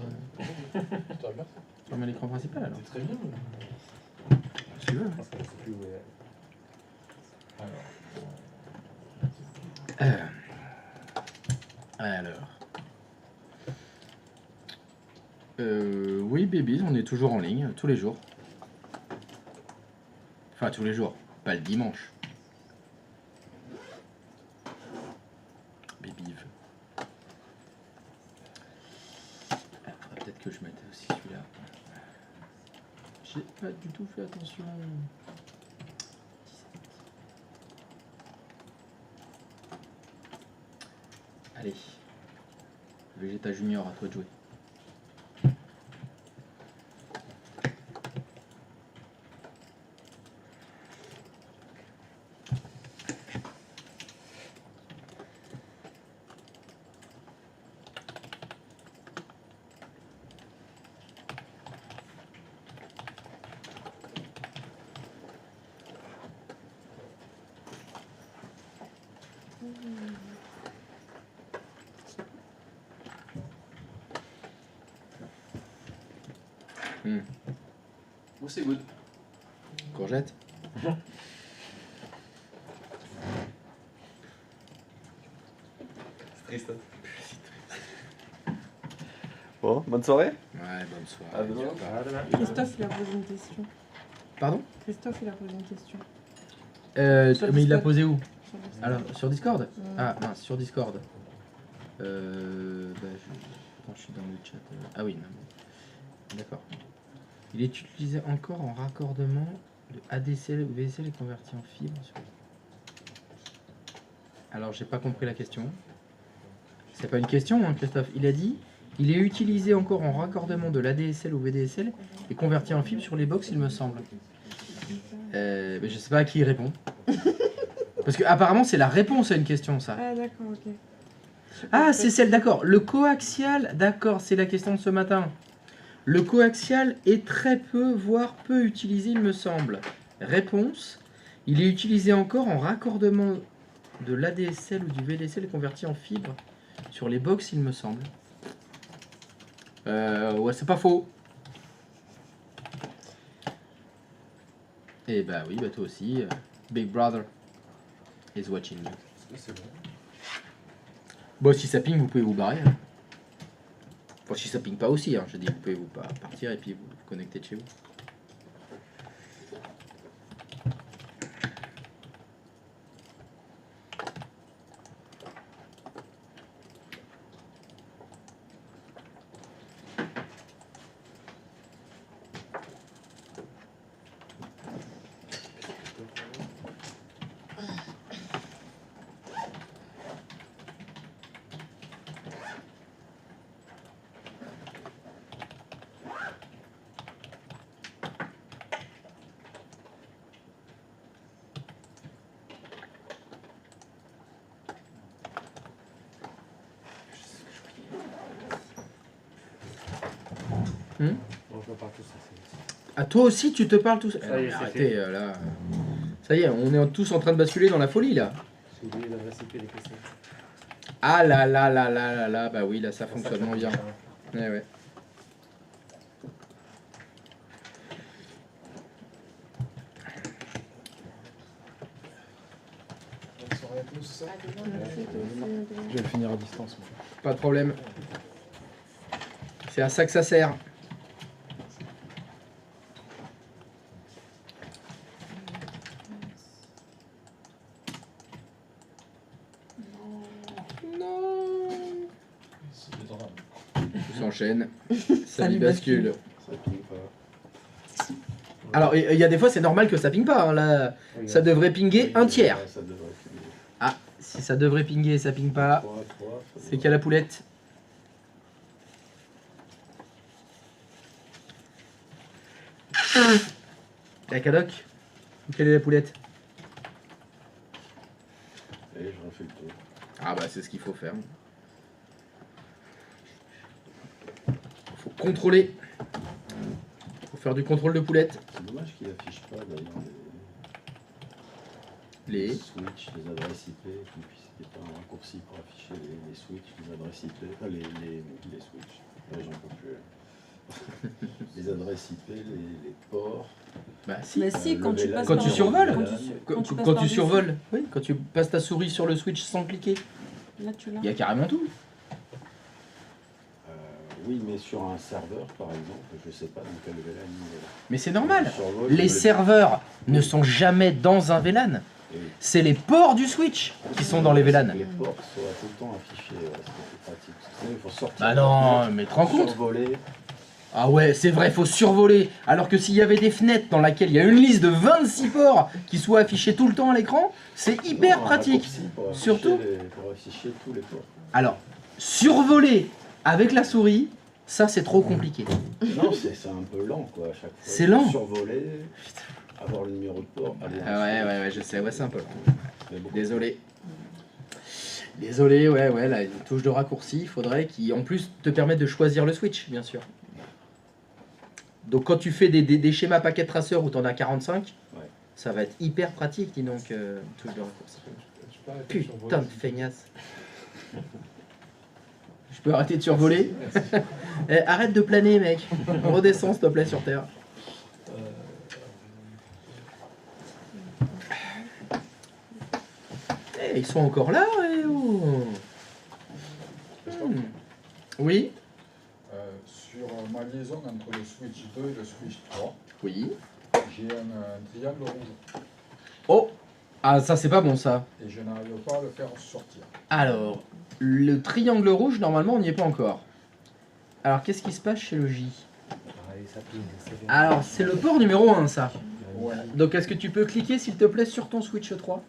Je te remercie. je remets l'écran principal alors. C'est très bien. Si tu veux. Parce que je sais plus où est. Alors. Oui, babies, on est toujours en ligne, tous les jours. Enfin, tous les jours, pas le dimanche. Babies. Peut-être que je mettais aussi celui-là. J'ai pas du tout fait attention. Allez. Vegeta Junior, à toi de jouer. Bon, c'est good. Courgette. C'est triste. Bon, bonne soirée. Ouais, bonne soirée. À demain. À demain. Christophe, il a posé une question. Pardon? Christophe, il a posé une question. Sur Mais il l'a Discord. posé où? Sur le site. Alors, sur Discord? Ouais. Ah, mince, sur Discord. Bah, attends, je suis dans le chat. Ah oui, non. D'accord. Il est utilisé encore en raccordement de ADSL ou VDSL et converti en fibre. Alors, j'ai pas compris la question. C'est pas une question, hein, Christophe. Il a dit, il est utilisé encore en raccordement de l'ADSL ou VDSL et converti en fibre sur les box, il me semble. Mais je sais pas à qui il répond. Parce que apparemment c'est la réponse à une question, ça. Ah, d'accord, ok. Ah, c'est celle, d'accord. Le coaxial, d'accord, c'est la question de ce matin. Le coaxial est très peu, voire peu utilisé, il me semble. Réponse, il est utilisé encore en raccordement de l'ADSL ou du VDSL converti en fibre sur les box, il me semble. Ouais, c'est pas faux. Et bah oui, bah toi aussi. Big Brother is watching you. C'est bon. Bon, si ça ping, vous pouvez vous barrer. Hein. Enfin, si ça ping pas aussi, hein, je dis, vous pouvez vous partir et puis vous connecter de chez vous. On peut pas tout ça, c'est. Ah, toi aussi, tu te parles tout seul. Ça y est, Mais c'est arrêtez, fait. là. Ça y est, on est tous en train de basculer dans la folie, là. J'ai oublié l'adresse IP des PC. Ah là là là là là là, bah oui, là ça fonctionne moins bien. Ouais, ouais. Bonne soirée à tous. Je vais le finir à distance. moi. Pas de problème. C'est à ça que ça sert. C'est des drames. Tout s'enchaîne. Ça Ça lui lui bascule. Ça ping pas. Alors, il y a des fois, c'est normal que ça ping pas. Hein, là, ça devrait pinguer un tiers. Ouais, ça devrait pinguer. Ah, si ça devrait pinguer et ça ping pas, 3, c'est qu'il y a la poulette. La cadoc. Quelle est la poulette? Et je refais le tour. Ah bah c'est ce qu'il faut faire. Faut contrôler. Faut faire du contrôle de poulette. C'est dommage qu'il affiche pas d'ailleurs Les. les switches, les adresses IP, qu'il n'y ait pas un raccourci pour afficher les switches, les adresses IP, les switches. Ouais, j'en peux plus. Les adresses IP, les ports. Bah si. Mais si, le quand tu VLAN, passes Quand par- tu survoles. quand tu Quand, passes quand par tu dessus. survoles, oui, quand tu passes ta souris sur le switch sans cliquer, Là, tu l'as. il y a carrément tout. Oui, mais sur un serveur, par exemple, je sais pas dans quel VLAN il est. Mais c'est normal. Je survole, Les je le- serveurs ne sont jamais dans un VLAN. Et C'est les ports du switch qui sont dans les VLAN. Les ports soient tout le temps affichés, c'est plus pratique. Parce que sinon, il faut sortir. Bah non, mais te rends compte? Survoler. Ah ouais, c'est vrai, faut survoler. Alors que s'il y avait des fenêtres dans laquelle il y a une liste de 26 ports qui soient affichés tout le temps à l'écran, c'est hyper Non, un pratique. raccourci pour afficher Surtout- pour afficher tous les ports. Alors, survoler avec la souris, ça c'est trop compliqué. Non, c'est un peu lent quoi à chaque fois. C'est lent. Survoler, avoir le numéro de port. aller Ah en ouais, dessous. ouais, ouais, je sais, ouais, c'est un peu lent. Mais bon. Désolé. Désolé, ouais, ouais, là, une touche de raccourci, il faudrait qui en plus te permette de choisir le switch, bien sûr. Donc quand tu fais des schémas paquet traceur où t'en as 45, Ouais. ça va être hyper pratique, dis donc, touche de raccourci. Tu peux arrêter de survoler, Putain de feignasse. Je peux arrêter de survoler? Merci. Eh, arrête de planer, mec. Redescends, s'il te plaît, sur Terre. Eh, ils sont encore là, oh. Hmm. Oui, Sur ma liaison entre le switch 2 et le switch 3, oui. j'ai un triangle rouge Oh, ah, ça c'est pas bon, ça. et je n'arrive pas à le faire sortir. Alors, le triangle rouge, normalement, on n'y est pas encore. Alors, qu'est-ce qui se passe chez le J? Alors, c'est le port numéro 1, ça. Ouais. Donc, est-ce que tu peux cliquer, s'il te plaît, sur ton Switch 3?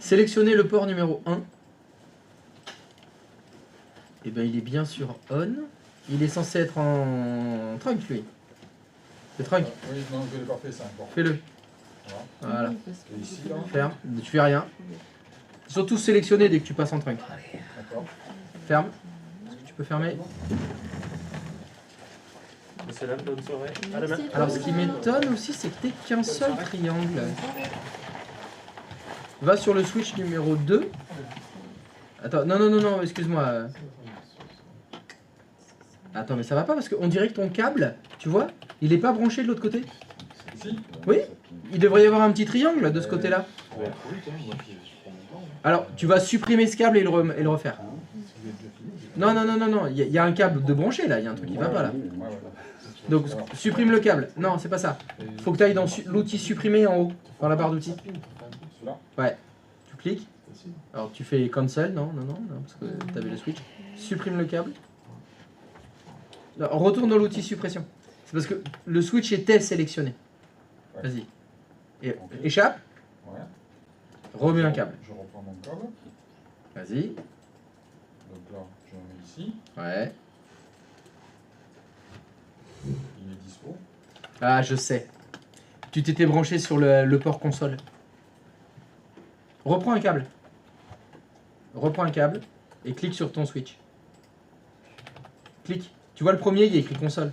Sélectionner le port numéro 1. Et ben, il est bien sur On. Il est censé être en trunk, lui. Le trunk, Oui, non, je ne l'ai pas fait ça encore. fais-le. Voilà. Voilà. Et ici, là, Ferme. Tu fais rien. Surtout sélectionner dès que tu passes en trunk. d'accord. Ferme. Est-ce que tu peux fermer? Monsieur Lam, bonne soirée. À demain. Alors, ce qui m'étonne aussi, c'est que t'aies qu'un seul triangle. Va sur le switch numéro 2. Attends, non, non, non, non, excuse-moi. Attends, mais ça va pas parce qu'on dirait que ton câble, tu vois, il est pas branché de l'autre côté. Ici, Oui. Il devrait y avoir un petit triangle de ce côté-là. Ouais. Oui, tiens, moi, je prends mon temps. Alors, tu vas supprimer ce câble et le refaire. Non, non, non, non, non, il y a un câble de branché là, il y a un truc qui va pas là. ouais, ouais. Donc, supprime le câble. Non, c'est pas ça. Faut que tu ailles dans l'outil supprimer en haut, dans la barre d'outils. Celui-là, Tu cliques. Alors, tu fais cancel, non, non, non, non, parce que tu avais le switch. Supprime le câble. Non, retourne dans l'outil suppression. C'est parce que le switch était sélectionné. Ouais. Vas-y. Et, Ok. échappe, ouais. remets un câble. Je reprends mon câble. Vas-y. Donc là, je le mets ici. Ouais. Il est dispo. Ah, je sais. Tu t'étais branché sur le port console. Reprends un câble. Reprends un câble et clique sur ton switch. Clique. Tu vois le premier, il y a écrit console.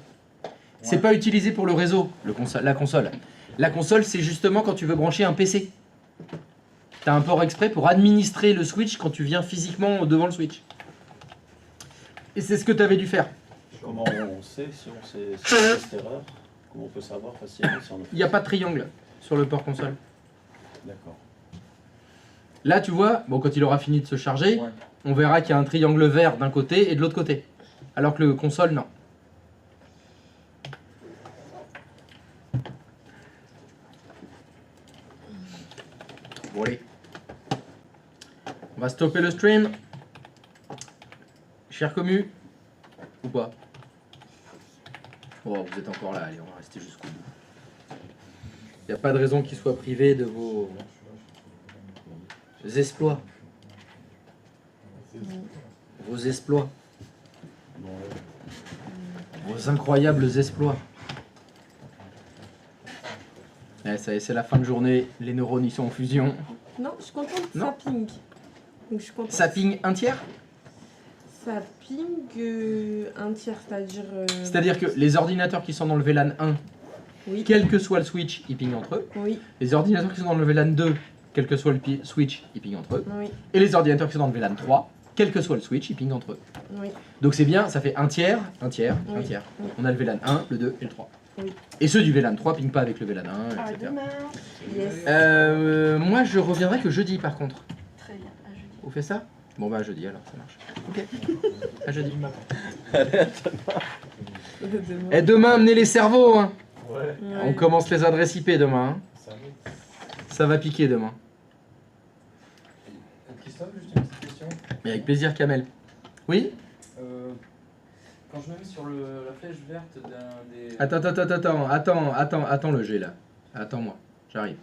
C'est Ouais. pas utilisé pour le réseau, la console. La console, c'est justement quand tu veux brancher un PC. T'as un port exprès pour administrer le switch quand tu viens physiquement devant le switch. Et c'est ce que tu avais dû faire. Comment on sait si on fait cette erreur? Comment on peut savoir facilement si on le fait? Il n'y a pas de triangle sur le port console. D'accord. Là, tu vois, bon, quand il aura fini de se charger, Ouais. on verra qu'il y a un triangle vert d'un côté et de l'autre côté. Alors que le console, non. Bon, allez. On va stopper le stream. Cher commu. Ou pas? Oh, vous êtes encore là, allez, on va rester jusqu'au bout. Il n'y a pas de raison qu'il soit privé de vos exploits. Vos exploits. Bon, Vos incroyables exploits. Eh, ça y est, c'est la fin de journée, les neurones ils sont en fusion. Non, je suis contente, Non. ça ping. Donc je suis contente. Ça ping un tiers? Ça ping un tiers, c'est-à-dire. C'est-à-dire que les ordinateurs qui sont dans le VLAN 1, Oui. quel que soit le switch, ils pingent entre eux. Oui, Les ordinateurs qui sont dans le VLAN 2, quel que soit le switch, ils pingent entre eux. oui, Et les ordinateurs qui sont dans le VLAN 3, quel que soit le switch, ils pingent entre eux. oui. Donc c'est bien, ça fait un tiers, un tiers, un Oui. tiers. Oui. On a le VLAN 1, le 2 et le 3. Oui. Et ceux du VLAN 3 pingent pas avec le VLAN 1, À etc. demain. Yes. Moi je reviendrai que jeudi par contre. Très bien, à jeudi. On fait ça? Bon bah jeudi alors, ça marche. Ok. À jeudi. Demain. Et demain, amenez les cerveaux, hein. Ouais, Ouais. On commence les adresses IP demain. Hein. ça va. Ça va piquer demain. Christophe, juste une petite question. Mais avec plaisir, Kamel. Oui? Quand je me mets sur la flèche verte d'un des. Attends le G là. Attends-moi, j'arrive.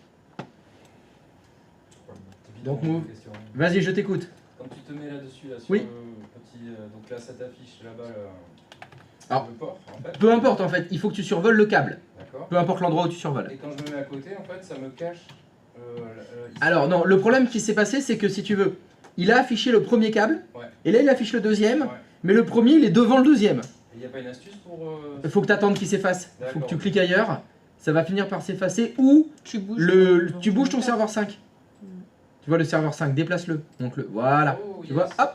Donc, Évidemment, move. une question. Vas-y, je t'écoute. Quand tu te mets là-dessus, là, sur Oui. le petit. Donc là, ça t'affiche là-bas Alors, le port, en fait. Peu importe en fait, il faut que tu survoles le câble. D'accord. Peu importe l'endroit où tu survoles. Et quand je me mets à côté, en fait, ça me cache. Ici. Alors non, le problème qui s'est passé, c'est que si tu veux, il a affiché le premier câble, Ouais. et là il affiche le deuxième, Ouais. mais le premier il est devant le deuxième. Il n'y a pas une astuce pour. Il faut que tu attendes qu'il s'efface. Il faut que D'accord. tu cliques ailleurs, ça va finir par s'effacer, ou Tu bouges. tu bouges ton serveur 5. Tu vois le serveur 5, déplace-le, monte-le. Voilà. Oh, Tu yes. vois, hop.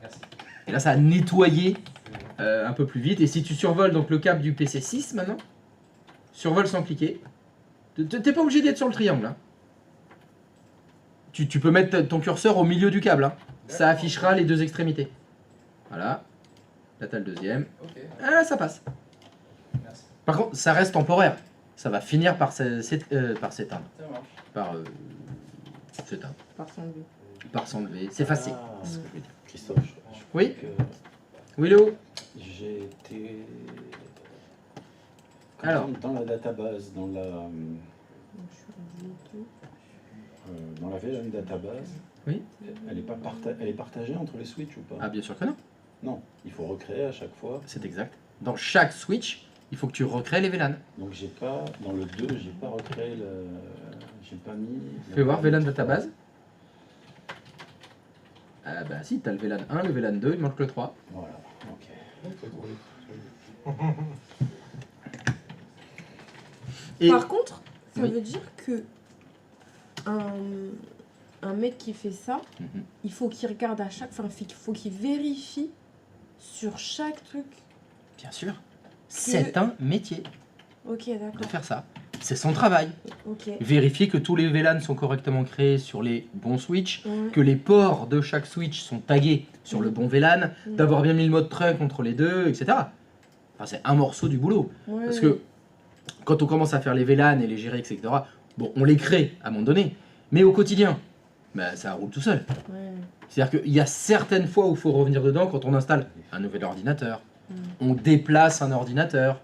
Merci. Et là ça a nettoyé un peu plus vite. Et si tu survoles donc le câble du PC 6 maintenant, survole sans cliquer. T'es pas obligé d'être sur le triangle. Hein. Tu peux mettre ton curseur au milieu du câble. Hein. Ça D'accord. affichera les deux extrémités. Voilà. Là t'as le deuxième. Ok, Ah, ça passe. merci. Par contre, ça reste temporaire. Ça va finir par s'éteindre. Ça marche. Par s'éteindre. Par s'enlever. Par s'enlever. S'effacer. Ah, c'est ce que je veux dire. Christophe, je Oui. crois que Willow. j'ai été Alors. dans la database, dans la Donc je suis réduit dans la VLAN database. Oui. Elle est partagée entre les switches ou pas? Ah, bien sûr que non. Non, il faut recréer à chaque fois. C'est exact. Dans chaque switch, il faut que tu recrées les VLAN. Donc j'ai pas dans le 2, j'ai pas recréé le j'ai pas mis Fais voir VLAN VLAN database. Ah bah si, t'as le VLAN 1, le VLAN 2, il manque le 3. Voilà, OK. Et Par contre, ça Oui. veut dire que un mec qui fait ça, Mhm. il faut qu'il regarde à chaque fois, il faut qu'il vérifie sur chaque truc. bien sûr, c'est un métier Ok, de d'accord. faire ça. C'est son travail. Ok. Vérifier que tous les VLAN sont correctement créés sur les bons switches, Ouais. que les ports de chaque switch sont tagués sur le bon VLAN, Mhm. d'avoir bien mis le mode trunk entre les deux, etc. Enfin, c'est un morceau du boulot. Ouais, Parce ouais. que quand on commence à faire les VLAN et les gérer, etc., bon, on les crée à un moment donné, mais au quotidien, bah, ça roule tout seul. Ouais. C'est-à-dire qu'il y a certaines fois où il faut revenir dedans quand on installe un nouvel ordinateur, Mm. on déplace un ordinateur,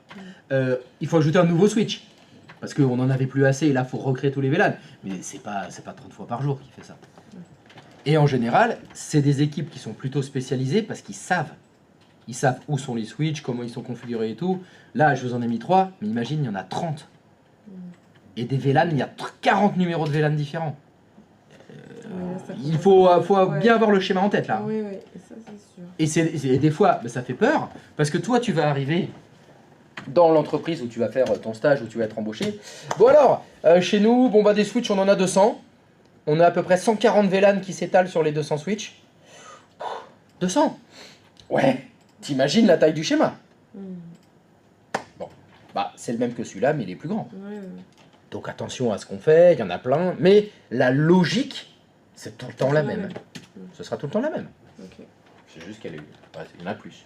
il faut ajouter un nouveau switch, parce qu'on n'en avait plus assez et là il faut recréer tous les VLAN. Mais c'est pas 30 fois par jour qu'il fait ça. Et en général, c'est des équipes qui sont plutôt spécialisées parce qu'ils savent. Ils savent où sont les switches, comment ils sont configurés et tout. Là, je vous en ai mis 3, mais imagine, il y en a 30. Et des VLAN, il y a 40 numéros de VLAN différents. Ouais, là, ça Il faut Ouais. bien avoir le schéma en tête là. Oui, oui, et ça c'est sûr. Et et des fois, bah, ça fait peur, parce que toi, tu vas arriver dans l'entreprise où tu vas faire ton stage, où tu vas être embauché. Bon alors, chez nous, bon bah des switches, on en a 200. On a à peu près 140 VLAN qui s'étalent sur les 200 switches. 200. Ouais. T'imagines la taille du schéma? Bah, c'est le même que celui-là, mais il est plus grand. Ouais. Donc attention à ce qu'on fait, il y en a plein. Mais la logique, c'est tout le temps la même. Ce sera tout le temps la même. Ok. C'est juste qu'elle est... Ouais, il y en a plus.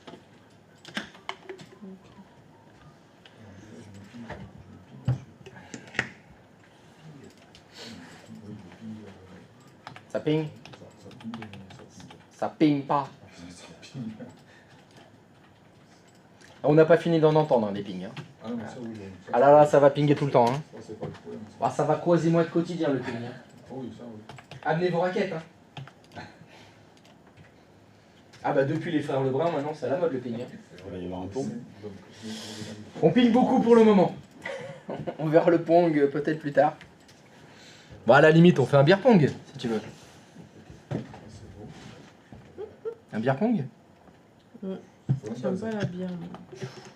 Ça ping? Ça ping pas. On n'a pas fini d'en entendre hein, des pings. Hein. Ah non, mais ça, oui, Ah là là, ça va pinguer tout le temps. Hein. ça, c'est pas le problème. Ça. Ah, ça va quasiment être quotidien le ping. Hein. Ah oui, ça, oui. Amenez vos raquettes. Hein. Ah bah depuis les frères Lebrun, maintenant c'est à la mode le ping. Hein. Il va y avoir un pont. Donc, On ping beaucoup pour le moment. On verra le pong peut-être plus tard. Bon à la limite on fait un beer pong si tu veux. c'est beau. Un beer pong? J'aime pas la bière.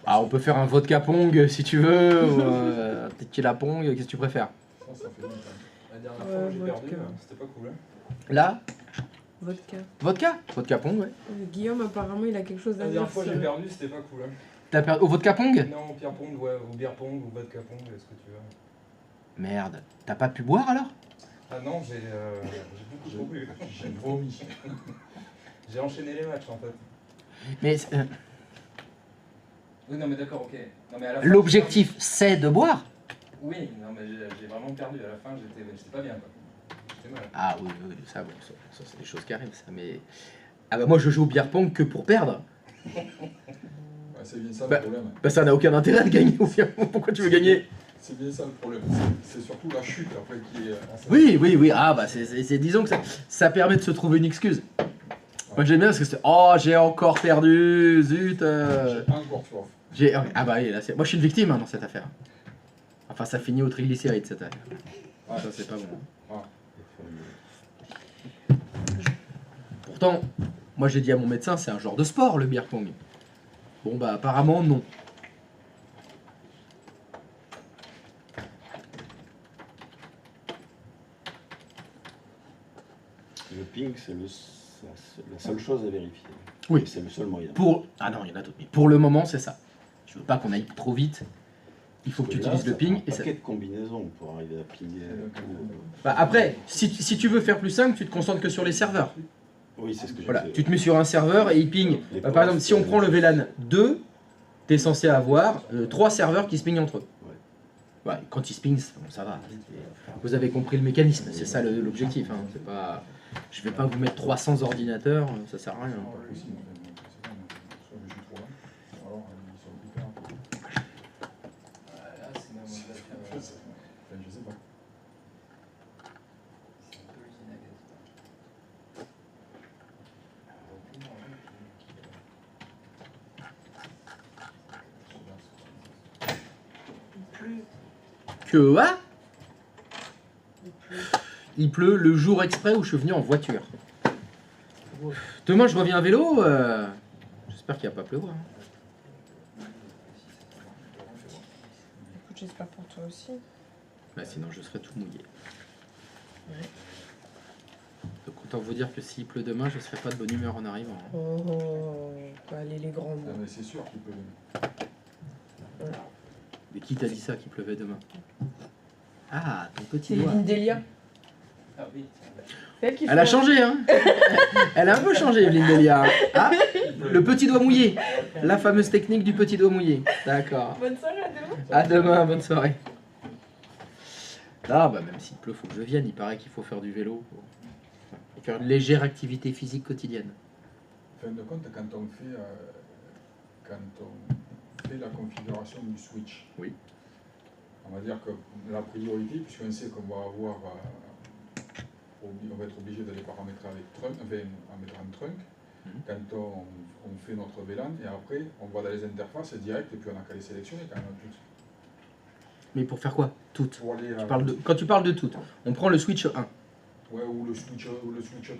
Ah on peut faire un vodka pong si tu veux, ou un tequila pong, qu'est-ce que tu préfères? Ça fait longtemps. La dernière fois, j'ai vodka. perdu, c'était pas cool. Hein. Là? Vodka. Vodka? Vodka pong ouais. Guillaume, apparemment, il a quelque chose à La dire. dernière fois, j'ai sur- perdu, c'était pas cool. Hein. T'as perdu au vodka pong? Non, pierre pong, ouais, ou beer pong, ou vodka pong, ce que tu veux. Merde, t'as pas pu boire alors? Ah non, j'ai beaucoup trop bu. J'ai vomi. J'ai enchaîné les matchs en fait. Mais Oui, non, mais d'accord, ok. Non, mais à la fin, l'objectif c'est de boire? Oui, non, mais j'ai vraiment perdu. À la fin, j'étais pas bien, quoi. J'étais mal. Ah oui, oui, ça, bon, ça c'est des choses qui arrivent, ça, mais... Ah bah moi je joue au beer pong que pour perdre. Ouais, c'est bien ça Bah, le problème. Bah ça n'a aucun intérêt de gagner au beer pong, pourquoi tu veux gagner? C'est bien ça le problème. C'est surtout la chute après qui est. Oui, oui, oui, ah bah disons que ça permet de se trouver une excuse. Moi j'aime bien parce que c'est... Oh, j'ai encore perdu, zut J'ai encore soif. Ah bah oui, là c'est... Moi je suis une victime hein, dans cette affaire. Enfin ça finit au triglycéride cette affaire. Ouais. Ça c'est pas bon. Ah. Pourtant, moi j'ai dit à mon médecin, c'est un genre de sport le beer pong. Bon bah apparemment non. Le ping, c'est la seule chose à vérifier. Oui. Et c'est le seul moyen. Ah non, il y en a d'autres. Mais pour le moment, c'est ça. Tu veux pas qu'on aille trop vite. Il faut que tu Parce là, utilises le ça ping. prend Et un ça... paquet de combinaisons pour arriver à pinguer. Bah, après, si tu veux faire plus simple, tu te concentres que sur les serveurs. Oui, c'est ce que j'ai Voilà, fait. tu te mets sur un serveur et il ping. Les Par exemple, si on postes, prend le VLAN 2, tu es censé avoir 3 serveurs qui se pingent entre eux. Ouais, quand ils se pingent, bon, ça va. Vous avez compris le mécanisme, c'est ça l'objectif. Hein. C'est pas... Je vais pas vous mettre 300 ordinateurs, ça sert à rien. Ah, ouais, aussi, soit je suis trop loin, ou alors ils sont hyper rapides. Là, c'est même Je au-delà de faire, sais enfin, je sais pas. c'est un peu usine à gaz. Que ah il pleut le jour exprès où je suis venu en voiture. Demain je reviens à vélo, j'espère qu'il va pas pleuvoir. Hein. Écoute, j'espère pour toi aussi. Bah, sinon je serai tout mouillé. Donc autant vous dire que s'il pleut demain, je serai pas de bonne humeur en arrivant. Hein. Oh, allez les grands Ah, mots. mais c'est sûr qu'il peut. Mais qui t'a dit ça qu'il pleuvait demain? Ah, ton petit C'est doigt. Lindelia. Ah oui, C'est elle qui Elle a fait- changé, hein. Elle a un peu changé, Evelyne Delia. Ah, le petit doigt mouillé. La fameuse technique du petit doigt mouillé. D'accord. Bonne soirée à demain. À demain, bonne soirée. Ah, bah même s'il pleut, faut que je vienne. Il paraît qu'il faut faire du vélo. Faut faire une légère activité physique quotidienne. En fin de compte, quand on fait la configuration du switch, Oui. on va dire que la priorité, puisqu'on sait qu'on va avoir, on va être obligé de les paramétrer avec trunk, enfin, en mettant un trunk, quand on fait notre VLAN, et après on va dans les interfaces direct, et puis on n'a qu'à les sélectionner quand même toutes. Mais pour faire quoi? Toutes. Pour aller Quand tu parles de toutes, on prend le switch 1. Ouais, ou le switch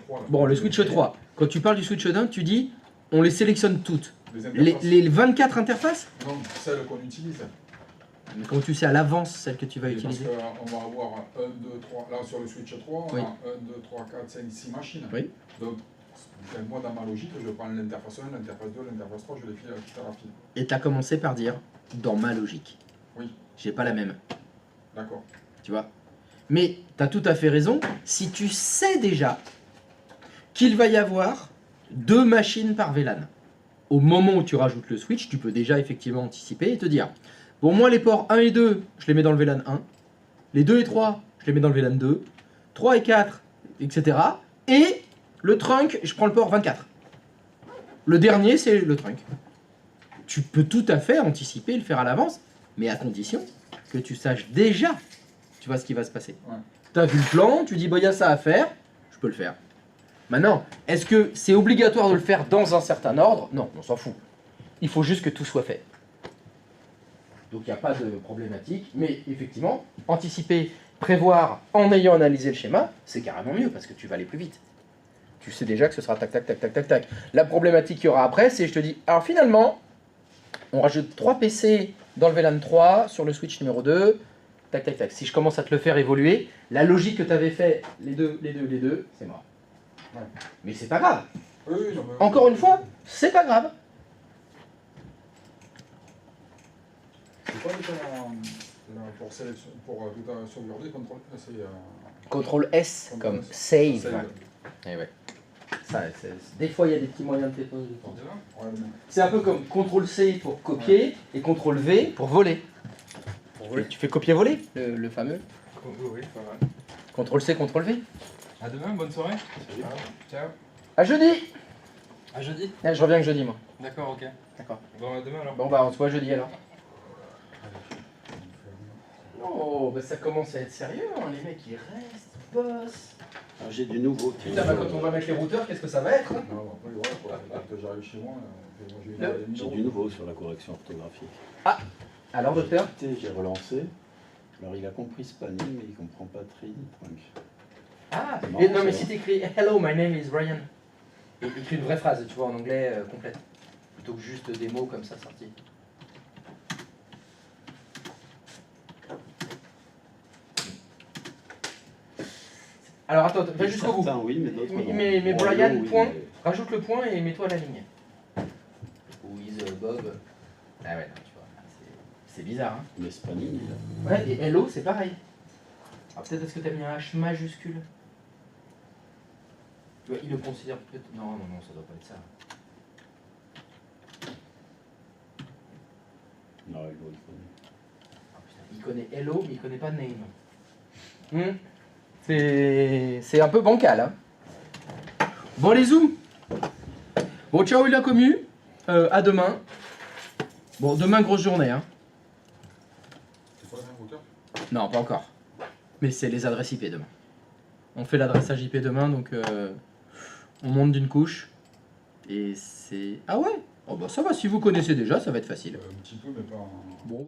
3. Là. Bon, le switch 3. Quand tu parles du switch 1, tu dis on les sélectionne toutes. Les interfaces. Les 24 interfaces? Non, celles qu'on utilise. Mais comment tu sais à l'avance celle que tu vas Et parce utiliser? qu'on va avoir 1, 2, 3, là sur le switch 3, on Oui. a 1, 2, 3, 4, 5, 6 machines. Oui. Donc, moi dans ma logique, je prends l'interface 1, l'interface 2, l'interface 3, je les file à la file. Et tu as commencé par dire dans ma logique. Oui. J'ai pas la même. D'accord. Tu vois. Mais tu as tout à fait raison. Si tu sais déjà qu'il va y avoir 2 machines par VLAN, au moment où tu rajoutes le switch, tu peux déjà effectivement anticiper et te dire bon, moi les ports 1 et 2, je les mets dans le VLAN 1, les 2 et 3, je les mets dans le VLAN 2, 3 et 4, etc. Et le trunk, je prends le port 24. Le dernier, c'est le trunk. Tu peux tout à fait anticiper et le faire à l'avance, mais à condition que tu saches déjà, tu vois ce qui va se passer. Ouais. Tu as vu le plan, tu dis, bah, il y a ça à faire, je peux le faire. Maintenant, est-ce que c'est obligatoire de le faire dans un certain ordre? Non, on s'en fout. Il faut juste que tout soit fait. Donc il n'y a pas de problématique, mais effectivement, anticiper, prévoir en ayant analysé le schéma, c'est carrément mieux parce que tu vas aller plus vite. Tu sais déjà que ce sera tac, tac, tac, tac, tac, tac. La problématique qu'il y aura après, c'est je te dis, alors finalement, on rajoute 3 PC dans le VLAN 3 sur le switch numéro 2, tac, tac, tac. Si je commence à te le faire évoluer, la logique que tu avais fait, les deux, c'est mort. Ouais. Mais c'est pas grave. Oui, non, mais- Encore une fois, c'est pas grave. C'est quoi pour sélection, pour tout à sauvegarder, contrôle, c'est CTRL S contrôle comme S. save. Eh ouais. Ça, des fois, il y a des petits moyens de téléphone. Ouais, mais- C'est un peu comme CTRL C pour copier et CTRL V pour voler. Tu fais copier-voler, le fameux. Oui, pas mal. CTRL C, CTRL V. À demain, bonne soirée. Ciao. À jeudi. À jeudi. Ah, je reviens que jeudi, moi. D'accord, ok. D'accord. Bon, à demain alors. Bon, bah, on se voit jeudi alors. Oh, bah ça commence à être sérieux, hein. Les mecs ils restent, ils bossent. Alors, j'ai du nouveau. tiens. Putain, bah quand on va mettre les routeurs, qu'est-ce que ça va être, hein? Non, après, voilà, quoi. Quand j'arrive chez moi, j'ai une Le- heure et demie J'ai du nouveau sur la correction orthographique. Alors, docteur? Écoutez, j'ai relancé. Alors il a compris Spani, mais il comprend pas Tri ni Trunk. Ah, C'est et marrant, non, mais ça, si hein. t'écris Hello, my name is Ryan. Et écris une vraie phrase, tu vois, en anglais complète. Plutôt que juste des mots comme ça sortis. Alors attends, va jusqu'au bout. Certains, oui, mais d'autres non. Mais Bon, Brian, Hello, oui, point. mais- Rajoute le point et mets-toi à la ligne. Who is Bob? Ah ouais, non, tu vois, c'est bizarre, hein. Mais Spani, il a- Ouais, et Hello, c'est pareil. Alors peut-être est-ce que t'as mis un H majuscule? Tu vois, il le considère peut-être... Non, non, non, ça doit pas être ça. Non, Hello, il connaît. Ah, putain, il connaît Hello, mais il connaît pas Name. C'est un peu bancal, hein. Bon, les zooms. Bon, ciao, il a commu. À demain. Bon, demain, grosse journée, hein. C'est quoi la même hauteur? Non, pas encore. Mais c'est les adresses IP demain. On fait l'adressage IP demain, donc on monte d'une couche. Et c'est... Ah ouais? Oh bah ça va, si vous connaissez déjà, ça va être facile. Un petit peu, mais pas... Bon.